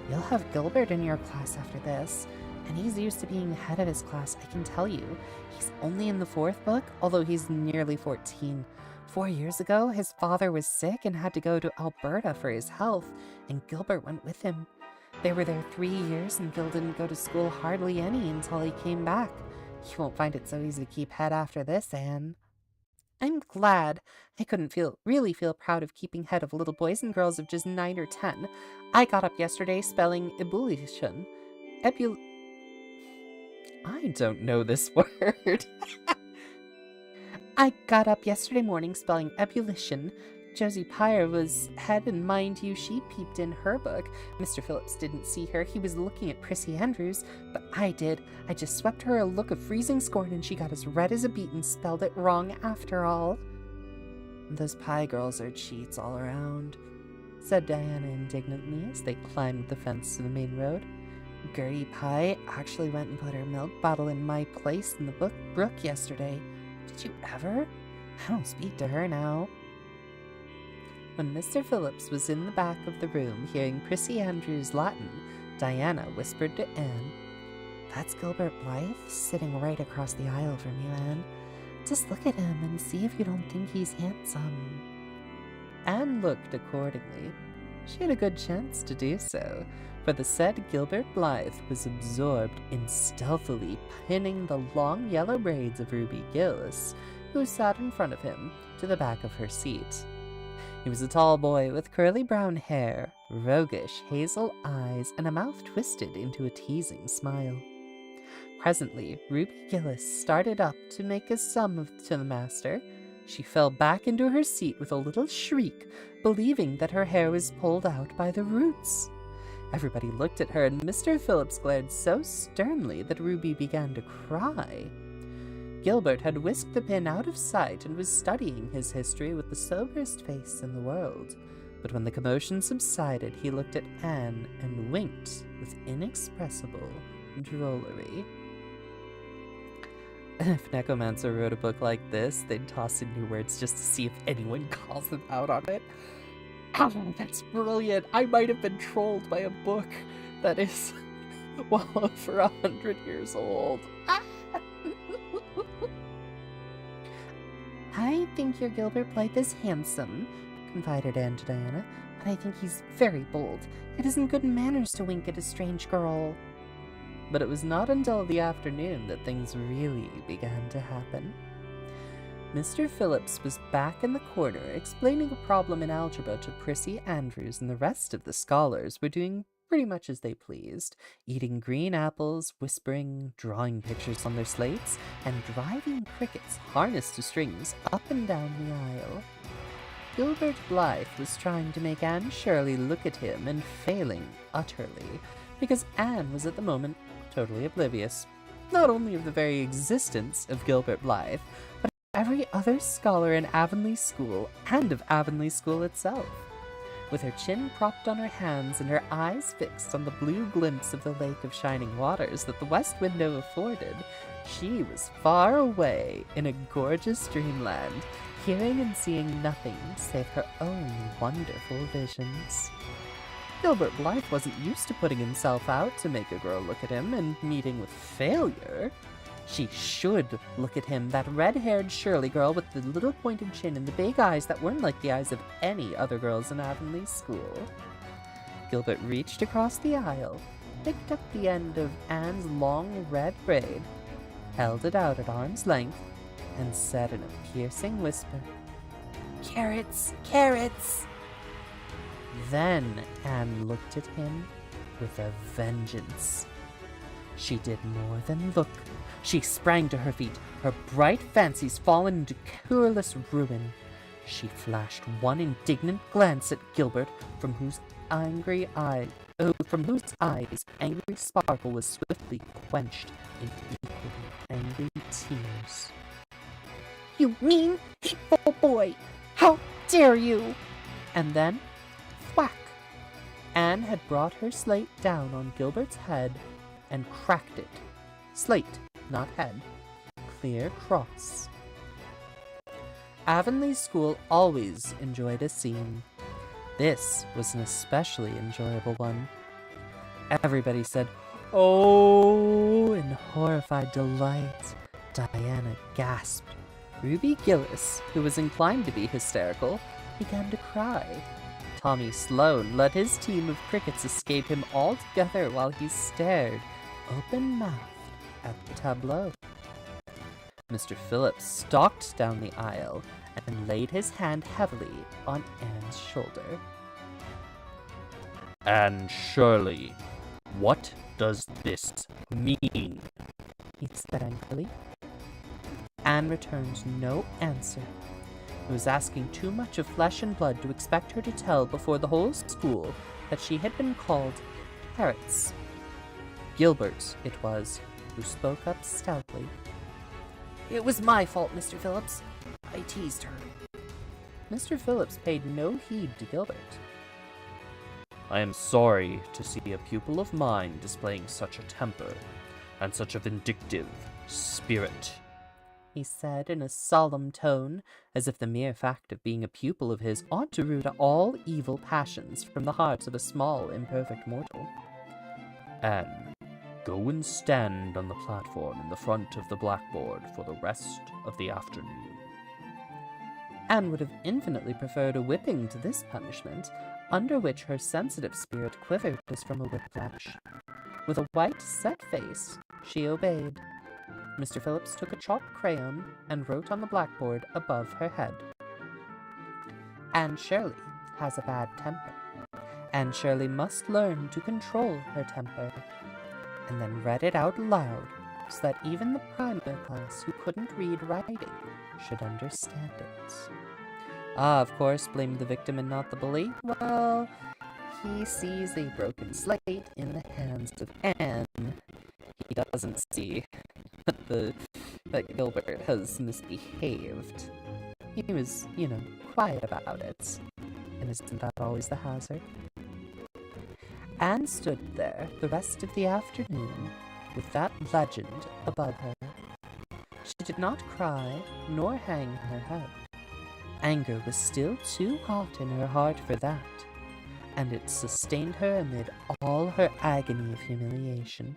You'll have Gilbert in your class after this, and he's used to being head of his class, I can tell you. He's only in the 4th book, although he's nearly 14. 4 years ago, his father was sick and had to go to Alberta for his health, and Gilbert went with him. They were there 3 years, and Gil didn't go to school hardly any until he came back. You won't find it so easy to keep head after this, Anne. I'm glad. I couldn't really feel proud of keeping head of little boys and girls of just 9 or 10. I got up yesterday spelling ebullition. I don't know this word. I got up yesterday morning spelling ebullition. Josie Pye was head, and mind you, she peeped in her book. Mr. Phillips didn't see her. He was looking at Prissy Andrews, but I did. I just swept her a look of freezing scorn, and she got as red as a beet and spelled it wrong after all. Those Pye girls are cheats all around, said Diana indignantly as they climbed the fence to the main road. Gertie Pye actually went and put her milk bottle in my place in the brook yesterday. Did you ever? I don't speak to her now. When Mr. Phillips was in the back of the room hearing Prissy Andrews' Latin, Diana whispered to Anne, That's Gilbert Blythe, sitting right across the aisle from you, Anne. Just look at him and see if you don't think he's handsome. Anne looked accordingly. She had a good chance to do so, for the said Gilbert Blythe was absorbed in stealthily pinning the long yellow braids of Ruby Gillis, who sat in front of him, to the back of her seat. He was a tall boy with curly brown hair, roguish hazel eyes, and a mouth twisted into a teasing smile. Presently, Ruby Gillis started up to make a sum to the master. She fell back into her seat with a little shriek, believing that her hair was pulled out by the roots. Everybody looked at her, and Mr. Phillips glared so sternly that Ruby began to cry. Gilbert had whisked the pin out of sight and was studying his history with the soberest face in the world. But when the commotion subsided, he looked at Anne and winked with inexpressible drollery. If Necromancer wrote a book like this, they'd toss in new words just to see if anyone calls them out on it. Oh, that's brilliant! I might have been trolled by a book that is well over 100 years old. I think your Gilbert Blythe is handsome, confided Anne to Diana, but I think he's very bold. It isn't good manners to wink at a strange girl. But it was not until the afternoon that things really began to happen. Mr. Phillips was back in the corner explaining a problem in algebra to Prissy Andrews, and the rest of the scholars were doing pretty much as they pleased, eating green apples, whispering, drawing pictures on their slates, and driving crickets harnessed to strings up and down the aisle. Gilbert Blythe was trying to make Anne Shirley look at him and failing utterly, because Anne was at the moment totally oblivious, not only of the very existence of Gilbert Blythe, but every other scholar in Avonlea School and of Avonlea School itself. With her chin propped on her hands and her eyes fixed on the blue glimpse of the lake of shining waters that the west window afforded, she was far away in a gorgeous dreamland, hearing and seeing nothing save her own wonderful visions. Gilbert Blythe wasn't used to putting himself out to make a girl look at him and meeting with failure. She should look at him, that red-haired Shirley girl with the little pointed chin and the big eyes that weren't like the eyes of any other girls in Avonlea School. Gilbert reached across the aisle, picked up the end of Anne's long red braid, held it out at arm's length, and said in a piercing whisper, "Carrots, carrots!" Then Anne looked at him with a vengeance. She did more than look. She sprang to her feet, her bright fancies fallen into cureless ruin. She flashed one indignant glance at Gilbert, from whose eyes angry sparkle was swiftly quenched in equally angry tears. "You mean, hateful boy! How dare you!" And then, whack! Anne had brought her slate down on Gilbert's head and cracked it. Slate, not head. Clear cross. Avonlea School always enjoyed a scene. This was an especially enjoyable one. Everybody said, "Oh," in horrified delight. Diana gasped. Ruby Gillis, who was inclined to be hysterical, began to cry. Tommy Sloane let his team of crickets escape him altogether while he stared, open-mouthed, at the tableau. Mr. Phillips stalked down the aisle and laid his hand heavily on Anne's shoulder. "Anne Shirley, what does this mean?" he said angrily. Anne returned no answer. It was asking too much of flesh and blood to expect her to tell before the whole school that she had been called carrots. Gilbert, it was, who spoke up stoutly. "It was my fault, Mr. Phillips. I teased her." Mr. Phillips paid no heed to Gilbert. "I am sorry to see a pupil of mine displaying such a temper and such a vindictive spirit," he said in a solemn tone, as if the mere fact of being a pupil of his ought to root all evil passions from the hearts of a small, imperfect mortal. "Anne, go and stand on the platform in the front of the blackboard for the rest of the afternoon." Anne would have infinitely preferred a whipping to this punishment, under which her sensitive spirit quivered as from a whiplash. With a white, set face, she obeyed. Mr. Phillips took a chalk crayon and wrote on the blackboard above her head, "Anne Shirley has a bad temper. Anne Shirley must learn to control her temper," and then read it out loud so that even the primer class who couldn't read writing should understand it. Of course, blamed the victim and not the bully. Well, he sees a broken slate in the hands of Anne. He doesn't see that Gilbert has misbehaved. He was, quiet about it. And isn't that always the hazard? Anne stood there the rest of the afternoon with that legend above her. She did not cry nor hang her head. Anger was still too hot in her heart for that, and it sustained her amid all her agony of humiliation.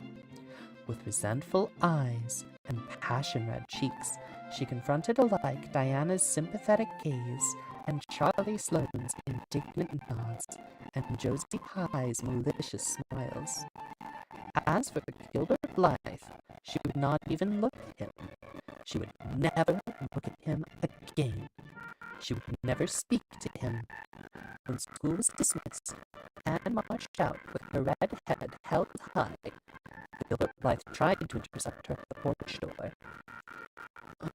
With resentful eyes and passion-red cheeks, she confronted alike Diana's sympathetic gaze and Charlie Sloane's indignant nods and Josie Pye's malicious smiles. As for Gilbert Blythe, she would not even look at him. She would never look at him again. She would never speak to him. When school was dismissed, Anne marched out with her red head held high. Gilbert Blythe tried to intercept her at the porch door.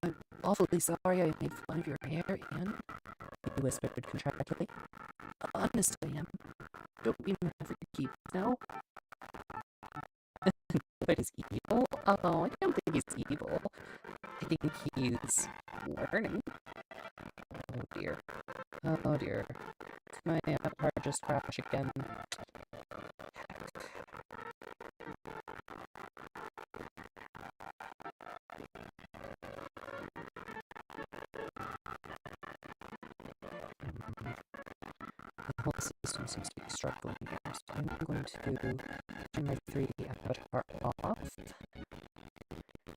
"I'm awfully sorry I made fun of your hair, Anne," he whispered contractedly. "Honest I am. Don't be mad for your keep now." But he's evil? Oh, I don't think he's evil. I think he's learning. Oh dear. Oh dear. Did my avatar just crash again? Heck. The whole system seems to be struggling here, so I'm going to turn my 3D avatar off,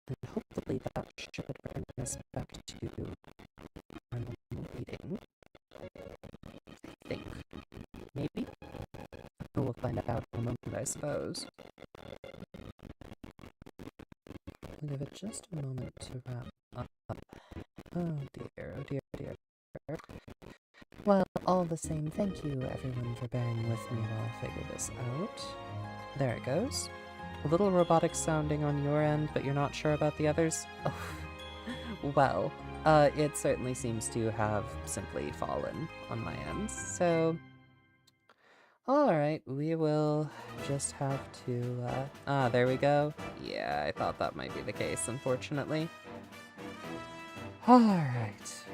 and hopefully that should bring us back to our normal reading. I think. Maybe? We'll find out in a moment, I suppose. We'll give it just a moment to wrap up. Oh dear, oh dear, oh dear. Well, all the same, thank you everyone for bearing with me while I figure this out. There it goes. A little robotic sounding on your end, but you're not sure about the others? Oh, well, it certainly seems to have simply fallen on my end, so... Alright, we will just have to, there we go. Yeah, I thought that might be the case, unfortunately. Alright.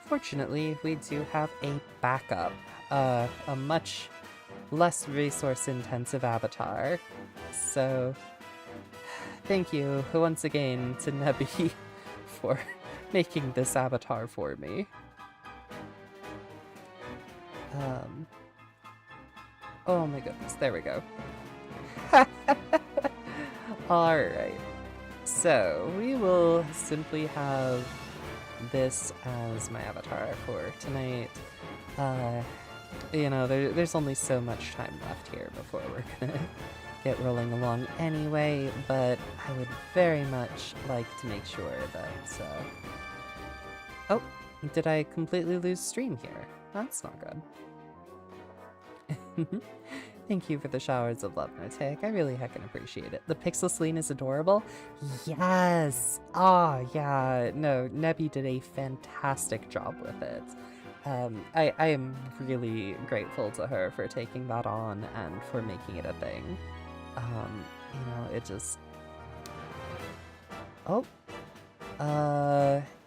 Fortunately, we do have a backup, a much less resource-intensive avatar. So, thank you once again to Nebby for making this avatar for me. Oh my goodness, there we go. Alright, so we will simply have this as my avatar for tonight. You know, there's only so much time left here before we're gonna get rolling along anyway, but I would very much like to make sure that, Oh, did I completely lose stream here? That's not good. Thank you for the showers of love, Notek. I really heckin' appreciate it. The Pixel Sleen is adorable? Yes! Oh, yeah. No, Nebby did a fantastic job with it. I am really grateful to her for taking that on and for making it a thing. You know, it just... Oh.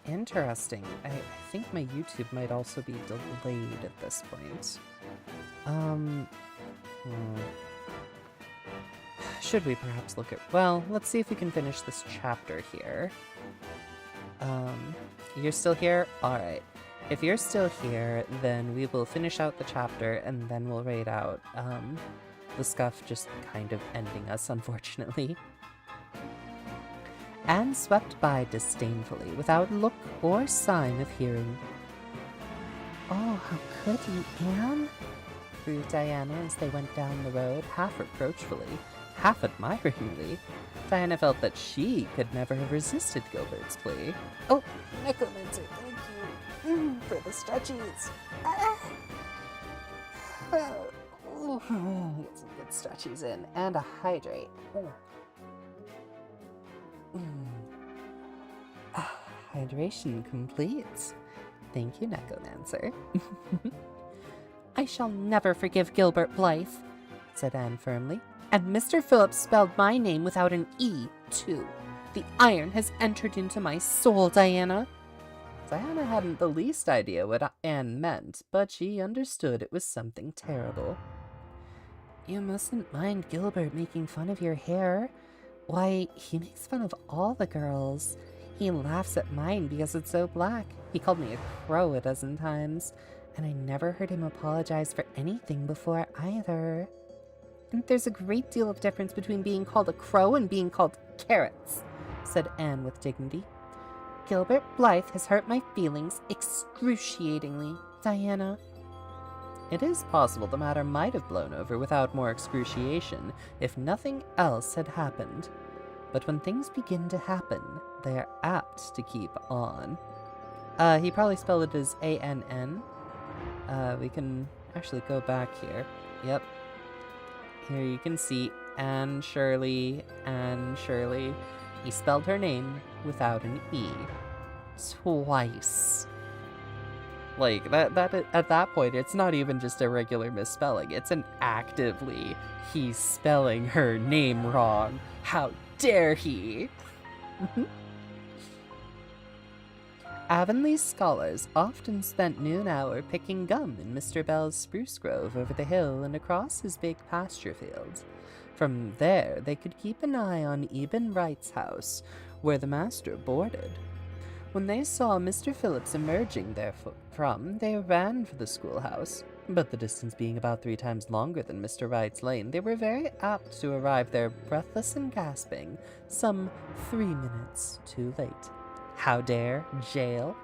Interesting. I think my YouTube might also be delayed at this point. Should we perhaps look at... Well, let's see if we can finish this chapter here. You're still here? Alright. If you're still here, then we will finish out the chapter, and then we'll raid out, the scuff just kind of ending us, unfortunately. Anne swept by disdainfully, without look or sign of hearing. "Oh, how could you, Anne?" breathed Diana as they went down the road, half reproachfully, half admiringly. Diana felt that she could never have resisted Gilbert's plea. "Oh, necromancer, thank you for the stretchies." Get some good stretchies in, and a hydrate. Hydration complete. Thank you, Necromancer. "I shall never forgive Gilbert Blythe," said Anne firmly. "And Mr. Phillips spelled my name without an E, too. The iron has entered into my soul, Diana." Diana hadn't the least idea what Anne meant, but she understood it was something terrible. "You mustn't mind Gilbert making fun of your hair. Why, he makes fun of all the girls. He laughs at mine because it's so black. He called me a crow a dozen times, and I never heard him apologize for anything before either." "And there's a great deal of difference between being called a crow and being called carrots," said Anne with dignity. "Gilbert Blythe has hurt my feelings excruciatingly, Diana." It is possible the matter might have blown over without more excruciation if nothing else had happened. But when things begin to happen, they are apt to keep on. He probably spelled it as A-N-N. We can actually go back here. Yep. Here you can see Anne Shirley. He spelled her name without an E. Twice. Like, that at that point, it's not even just a regular misspelling. It's an actively, he's spelling her name wrong. How dare he? Avonlea scholars often spent noon hour picking gum in Mr. Bell's spruce grove over the hill and across his big pasture fields. From there, they could keep an eye on Eben Wright's house, where the master boarded. When they saw Mr. Phillips emerging therefrom, they ran for the schoolhouse. But the distance being about 3 times longer than Mr. Wright's lane, they were very apt to arrive there breathless and gasping, some 3 minutes too late. How dare jail?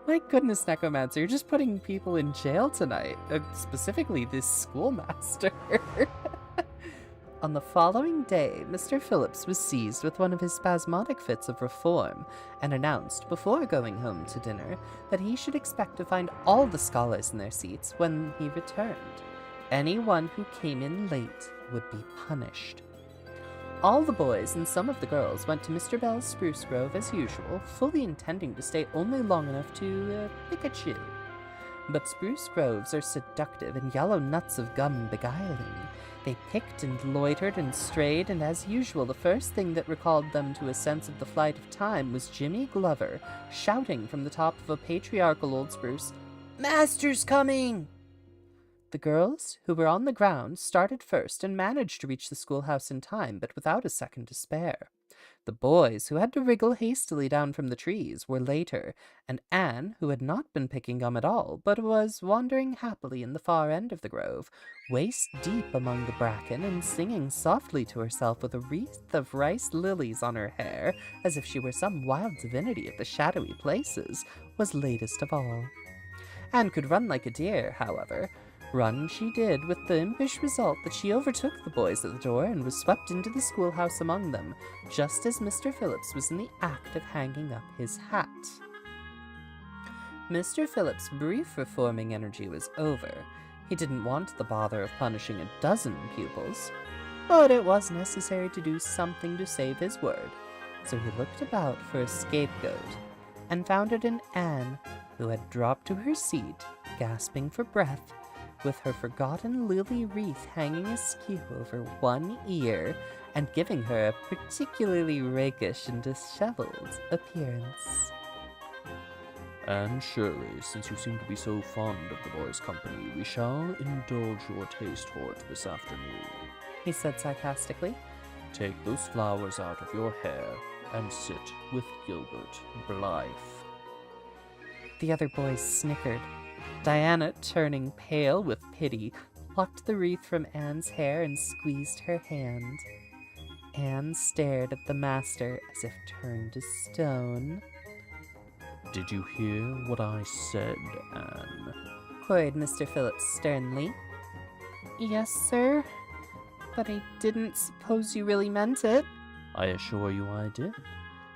My goodness, Necromancer, you're just putting people in jail tonight, specifically this schoolmaster. On the following day, Mr. Phillips was seized with one of his spasmodic fits of reform, and announced, before going home to dinner, that he should expect to find all the scholars in their seats when he returned. Anyone who came in late would be punished. All the boys and some of the girls went to Mr. Bell's spruce grove as usual, fully intending to stay only long enough to pick a chew. But spruce groves are seductive and yellow nuts of gum beguiling. They picked and loitered and strayed, and as usual, the first thing that recalled them to a sense of the flight of time was Jimmy Glover, shouting from the top of a patriarchal old spruce, "Master's coming!" The girls, who were on the ground, started first and managed to reach the schoolhouse in time, but without a second to spare. The boys, who had to wriggle hastily down from the trees, were later, and Anne, who had not been picking gum at all, but was wandering happily in the far end of the grove, waist deep among the bracken and singing softly to herself with a wreath of rice lilies on her hair, as if she were some wild divinity of the shadowy places, was latest of all. Anne could run like a deer, however. Run she did, with the impish result that she overtook the boys at the door and was swept into the schoolhouse among them, just as Mr. Phillips was in the act of hanging up his hat. Mr. Phillips' brief reforming energy was over. He didn't want the bother of punishing a dozen pupils, but it was necessary to do something to save his word, so he looked about for a scapegoat, and found it in Anne, who had dropped to her seat, gasping for breath, with her forgotten lily wreath hanging askew over one ear, and giving her a particularly rakish and disheveled appearance. "And surely, since you seem to be so fond of the boys' company, we shall indulge your taste for it this afternoon," he said sarcastically. "Take those flowers out of your hair, and sit with Gilbert Blythe." The other boys snickered. Diana, turning pale with pity, plucked the wreath from Anne's hair and squeezed her hand. Anne stared at the master as if turned to stone. "Did you hear what I said, Anne?" queried Mr. Phillips sternly. "Yes, sir, but I didn't suppose you really meant it." "I assure you I did."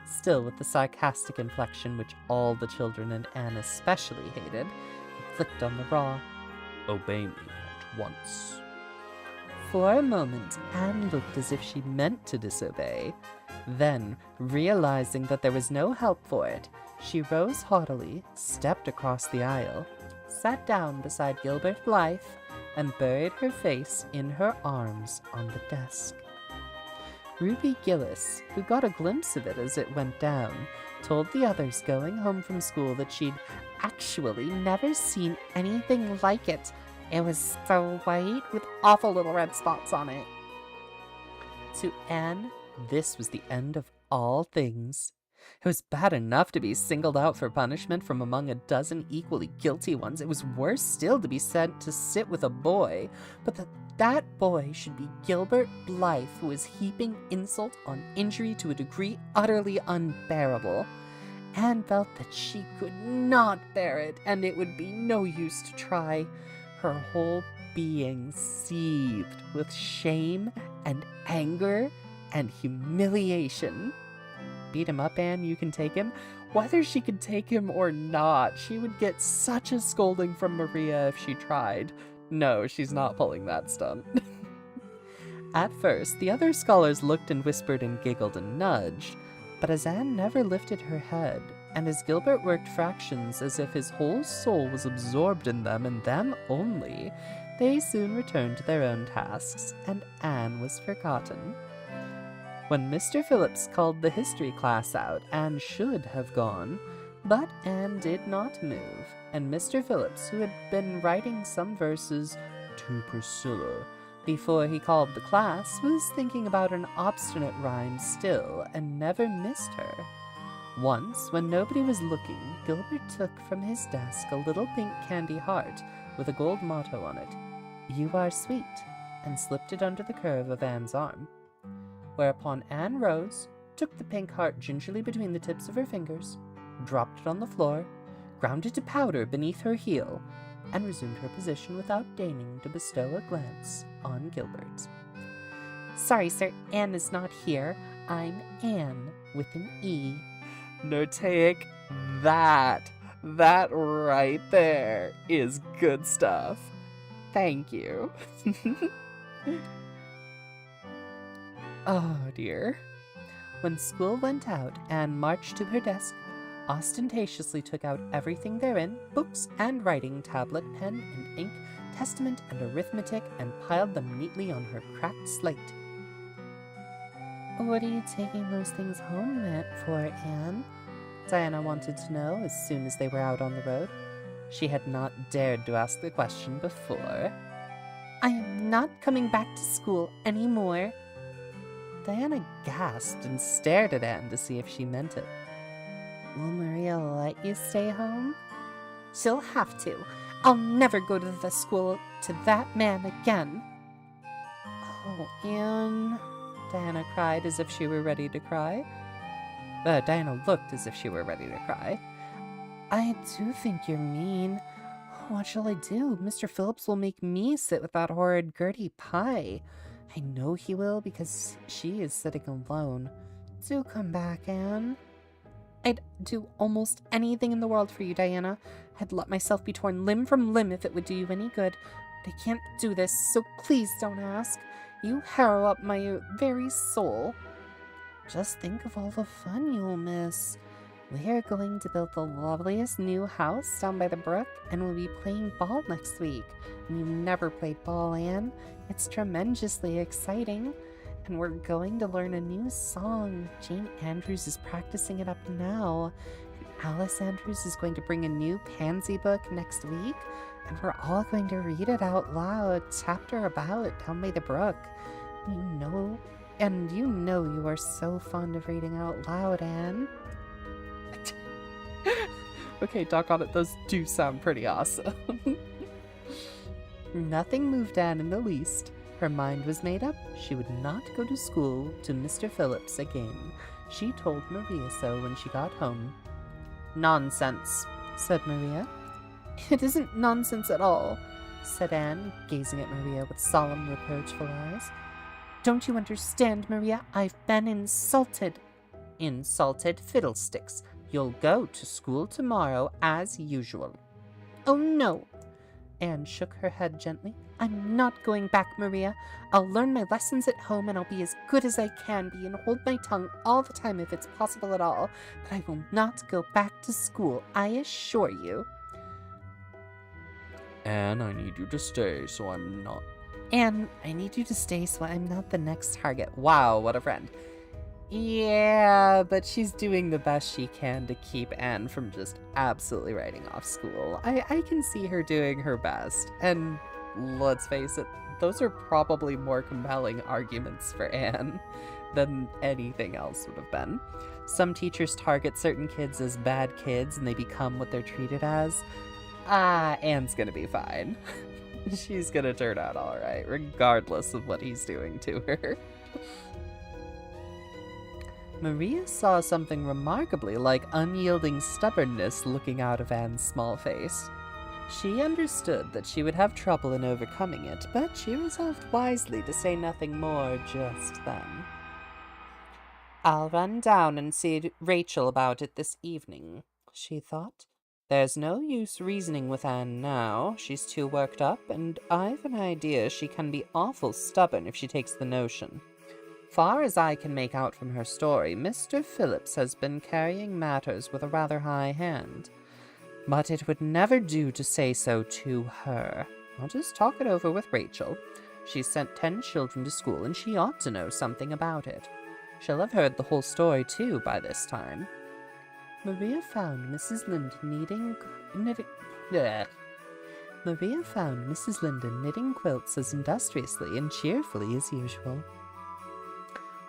Still with the sarcastic inflection which all the children and Anne especially hated, he flicked on the raw. "Obey me at once." For a moment, Anne looked as if she meant to disobey. Then, realizing that there was no help for it, she rose haughtily, stepped across the aisle, sat down beside Gilbert Blythe, and buried her face in her arms on the desk. Ruby Gillis, who got a glimpse of it as it went down, told the others going home from school that she'd actually never seen anything like it. It was so white with awful little red spots on it. To Anne, this was the end of all things. It was bad enough to be singled out for punishment from among a dozen equally guilty ones. It was worse still to be sent to sit with a boy, but that boy should be Gilbert Blythe, who was heaping insult on injury to a degree utterly unbearable. Anne felt that she could not bear it, and it would be no use to try. Her whole being seethed with shame and anger and humiliation. beat him up, Anne. You can take him. Whether she could take him or not, she would get such a scolding from Maria if she tried. No, she's not pulling that stunt. At first, the other scholars looked and whispered and giggled and nudged, but as Anne never lifted her head, and as Gilbert worked fractions as if his whole soul was absorbed in them and them only, they soon returned to their own tasks, and Anne was forgotten. When Mr. Phillips called the history class out, Anne should have gone, but Anne did not move, and Mr. Phillips, who had been writing some verses to Priscilla before he called the class, was thinking about an obstinate rhyme still and never missed her. Once, when nobody was looking, Gilbert took from his desk a little pink candy heart with a gold motto on it, "You are sweet," and slipped it under the curve of Anne's arm. Whereupon Anne rose, took the pink heart gingerly between the tips of her fingers, dropped it on the floor, ground it to powder beneath her heel, and resumed her position without deigning to bestow a glance on Gilbert. "Sorry, sir, Anne is not here. I'm Anne, with an E." Notaic, that right there is good stuff. Thank you. Oh dear. When school went out, Anne marched to her desk, ostentatiously took out everything therein, books and writing tablet, pen and ink, testament and arithmetic, and piled them neatly on her cracked slate. "What are you taking those things home for, Anne?" Diana wanted to know as soon as they were out on the road. She had not dared to ask the question before. "I am not coming back to school anymore." Diana gasped and stared at Anne to see if she meant it. "Will Maria let you stay home?" "She'll have to. I'll never go to the school to that man again." "Oh, Anne," Diana cried as if she were ready to cry. Diana looked as if she were ready to cry. "I do think you're mean. What shall I do? Mr. Phillips will make me sit with that horrid Gertie Pye. I know he will because she is sitting alone. Do come back, Anne." "I'd do almost anything in the world for you, Diana. I'd let myself be torn limb from limb if it would do you any good. But I can't do this, so please don't ask. You harrow up my very soul." "Just think of all the fun you'll miss. We are going to build the loveliest new house down by the brook, and we'll be playing ball next week. And you've never played ball, Anne. It's tremendously exciting. And we're going to learn a new song. Jane Andrews is practicing it up now. And Alice Andrews is going to bring a new pansy book next week. And we're all going to read it out loud, chapter about, down by the brook. You know you are so fond of reading out loud, Anne." Okay, doggone it, those do sound pretty awesome. Nothing moved Anne in the least. Her mind was made up. She would not go to school to Mr. Phillips again. She told Maria so when she got home. "Nonsense," said Maria. "It isn't nonsense at all," said Anne, gazing at Maria with solemn, reproachful eyes. "Don't you understand, Maria? I've been insulted." "Insulted fiddlesticks. You'll go to school tomorrow as usual." "Oh, no." Anne shook her head gently. "I'm not going back, Maria. I'll learn my lessons at home and I'll be as good as I can be and hold my tongue all the time if it's possible at all. But I will not go back to school, I assure you." "Anne, I need you to stay so I'm not..." "Anne, I need you to stay so I'm not the next target." Wow, what a friend. Yeah, but she's doing the best she can to keep Anne from just absolutely writing off school. I can see her doing her best. And let's face it, those are probably more compelling arguments for Anne than anything else would have been. Some teachers target certain kids as bad kids and they become what they're treated as. Anne's gonna be fine. She's gonna turn out alright, regardless of what he's doing to her. Maria saw something remarkably like unyielding stubbornness looking out of Anne's small face. She understood that she would have trouble in overcoming it, but she resolved wisely to say nothing more just then. I'll run down and see Rachel about it this evening, she thought. There's no use reasoning with Anne now. She's too worked up, and I've an idea she can be awful stubborn if she takes the notion. Far as I can make out from her story, Mr. Phillips has been carrying matters with a rather high hand. But it would never do to say so to her. I'll just talk it over with Rachel. She's sent 10 children to school, and she ought to know something about it. She'll have heard the whole story, too, by this time. Maria found Mrs. Linden knitting quilts as industriously and cheerfully as usual.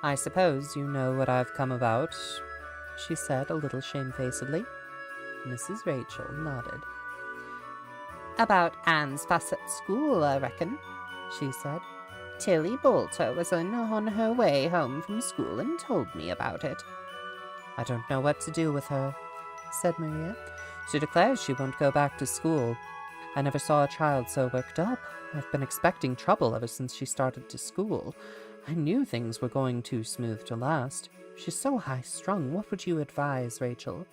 I suppose you know what I've come about, she said a little shamefacedly. Mrs. Rachel nodded. About Anne's fuss at school, I reckon, she said. Tilly Boulter was on her way home from school and told me about it. I don't know what to do with her, said Maria. She declares she won't go back to school. I never saw a child so worked up. I've been expecting trouble ever since she started to school. I knew things were going too smooth to last. She's so high-strung. What would you advise, Rachel?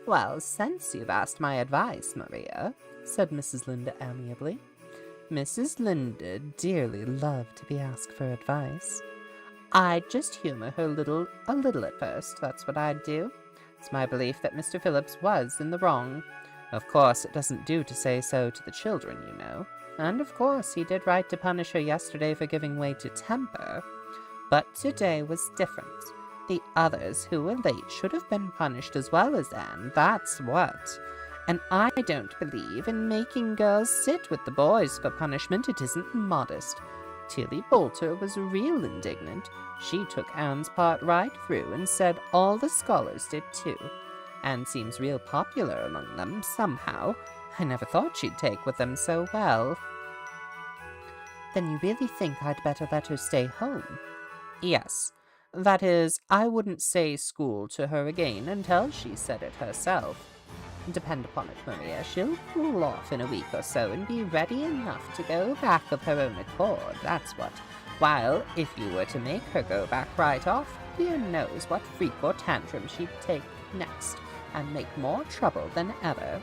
Well, since you've asked my advice, Maria, said Mrs. Linde amiably. Mrs. Linde dearly loved to be asked for advice. I'd just humor her a little at first, that's what I'd do. It's my belief that Mr. Phillips was in the wrong. Of course, it doesn't do to say so to the children, you know. And of course, he did right to punish her yesterday for giving way to temper. But today was different. The others who were late should have been punished as well as Anne, that's what. And I don't believe in making girls sit with the boys for punishment. It isn't modest. Tilly Boulter was real indignant. She took Anne's part right through and said all the scholars did too. Anne seems real popular among them, somehow. I never thought she'd take with them so well. Then you really think I'd better let her stay home? Yes. That is, I wouldn't say school to her again until she said it herself. Depend upon it, Maria, she'll cool off in a week or so and be ready enough to go back of her own accord, that's what. While, if you were to make her go back right off, dear knows what freak or tantrum she'd take next, and make more trouble than ever.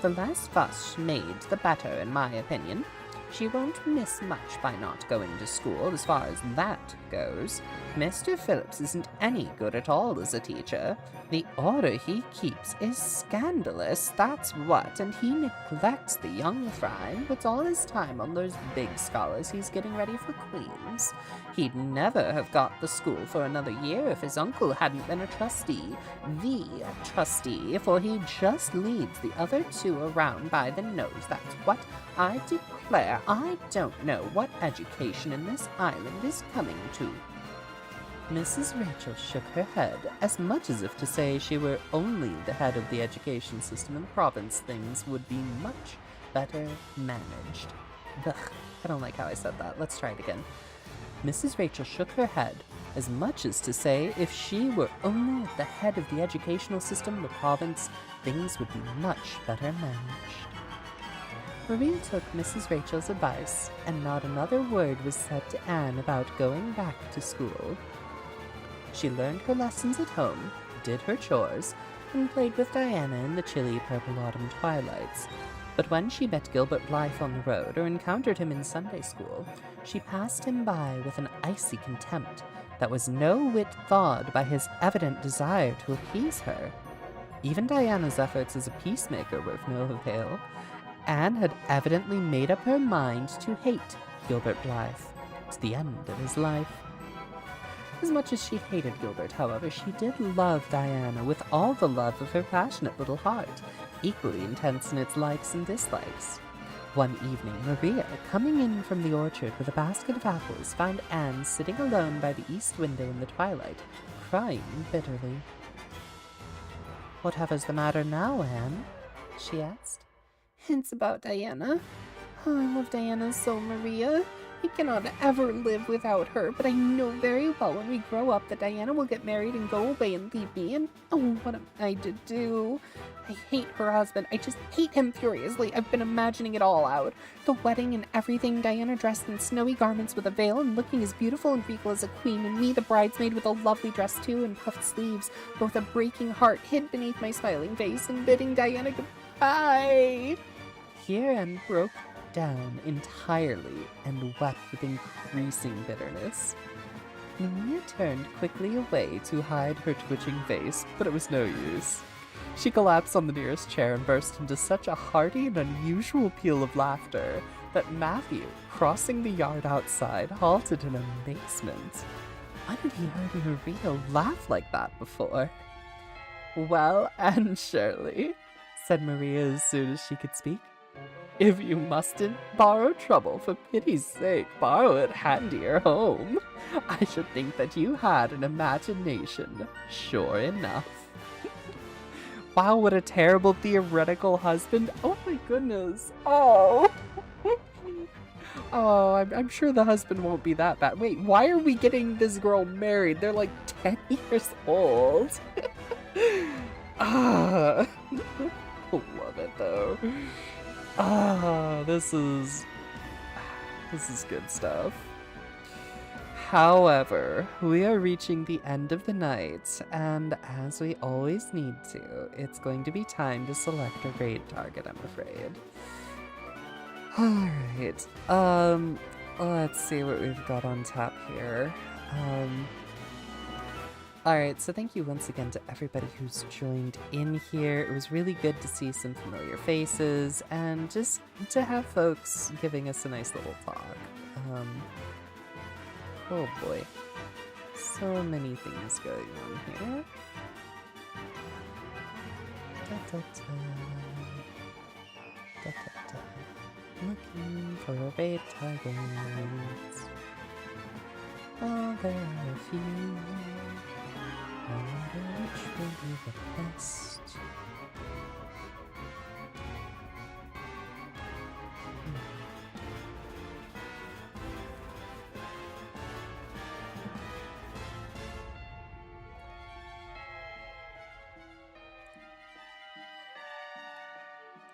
The less fuss made, the better, in my opinion. She won't miss much by not going to school, as far as that goes. Mr. Phillips isn't any good at all as a teacher. The order he keeps is scandalous, that's what, and he neglects the young fry and puts all his time on those big scholars he's getting ready for Queen's. He'd never have got the school for another year if his uncle hadn't been a trustee. The trustee, for he just leads the other two around by the nose, that's what. I declare, I don't know what education in this island is coming to. Mrs. Rachel shook her head, as much as if to say she were only the head of the education system in the province, things would be much better managed. Ugh, I don't like how I said that. Let's try it again. Mrs. Rachel shook her head, as much as to say if she were only at the head of the educational system in the province, things would be much better managed. Maria took Mrs. Rachel's advice, and not another word was said to Anne about going back to school. She learned her lessons at home, did her chores, and played with Diana in the chilly purple autumn twilights. But when she met Gilbert Blythe on the road or encountered him in Sunday school, she passed him by with an icy contempt that was no whit thawed by his evident desire to appease her. Even Diana's efforts as a peacemaker were of no avail. Anne had evidently made up her mind to hate Gilbert Blythe to the end of his life. As much as she hated Gilbert, however, she did love Diana with all the love of her passionate little heart, equally intense in its likes and dislikes. One evening, Maria, coming in from the orchard with a basket of apples, found Anne sitting alone by the east window in the twilight, crying bitterly. "Whatever's the matter now, Anne?" she asked. "It's about Diana. Oh, I love Diana so, Maria," I cannot ever live without her, but I know very well when we grow up that Diana will get married and go away and leave me, and oh, what am I to do? I hate her husband. I just hate him furiously. I've been imagining it all out. The wedding and everything, Diana dressed in snowy garments with a veil and looking as beautiful and regal as a queen, and me, the bridesmaid, with a lovely dress too and puffed sleeves, both a breaking heart hid beneath my smiling face and bidding Diana goodbye. Here Anne broke down entirely and wept with increasing bitterness. Maria turned quickly away to hide her twitching face, but it was no use. She collapsed on the nearest chair and burst into such a hearty and unusual peal of laughter that Matthew, crossing the yard outside, halted in amazement. When had he heard Maria laugh like that before? "Well, Anne Shirley," said Maria as soon as she could speak, "if you mustn't borrow trouble, for pity's sake, borrow it handier home. I should think that you had an imagination, sure enough." Wow, what a terrible theoretical husband. Oh my goodness. Oh. Oh, I'm sure the husband won't be that bad. Wait, why are we getting this girl married? They're like 10 years old. Ah. Love it though. Ah, this is good stuff. However, we are reaching the end of the night, and as we always need to, it's going to be time to select a raid target, I'm afraid. Alright, let's see what we've got on tap here. Alright, so thank you once again to everybody who's joined in here. It was really good to see some familiar faces, and just to have folks giving us a nice little talk. Oh boy, so many things going on here. Da, da, da. Da, da, da. Looking for a raid target. Oh, there are a few. I wonder which will be the best.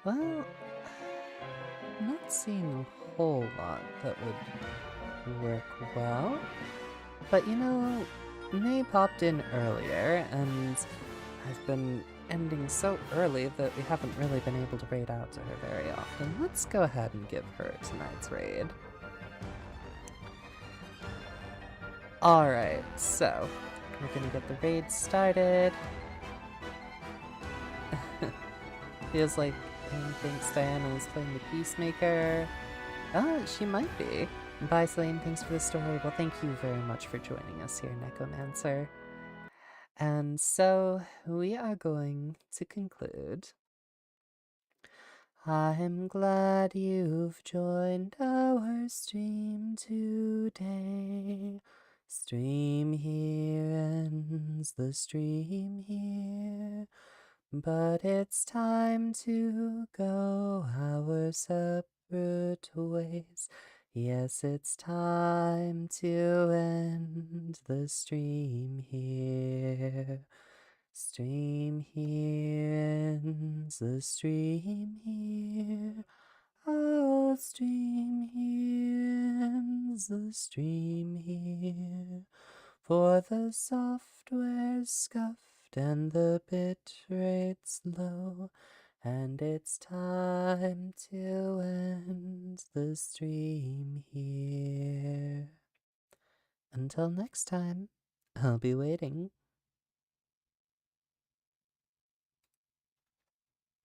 Well, I'm not seeing a whole lot that would work well. But you know, May popped in earlier, and I've been ending so early that we haven't really been able to raid out to her very often. Let's go ahead and give her tonight's raid. Alright, so we're gonna get the raid started. Feels like thinks Diana is playing the Peacemaker. Oh, she might be. Bye, Selene. Thanks for the story. Well, thank you very much for joining us here, Necromancer. And so, we are going to conclude. I'm glad you've joined our stream today. Stream here ends the stream here. But it's time to go our separate ways. Yes, it's time to end the stream here. Stream here ends the stream here. Oh, stream here ends the stream here. For the software's scuffed and the bit rate's low, and it's time to end the stream here. Until next time, I'll be waiting.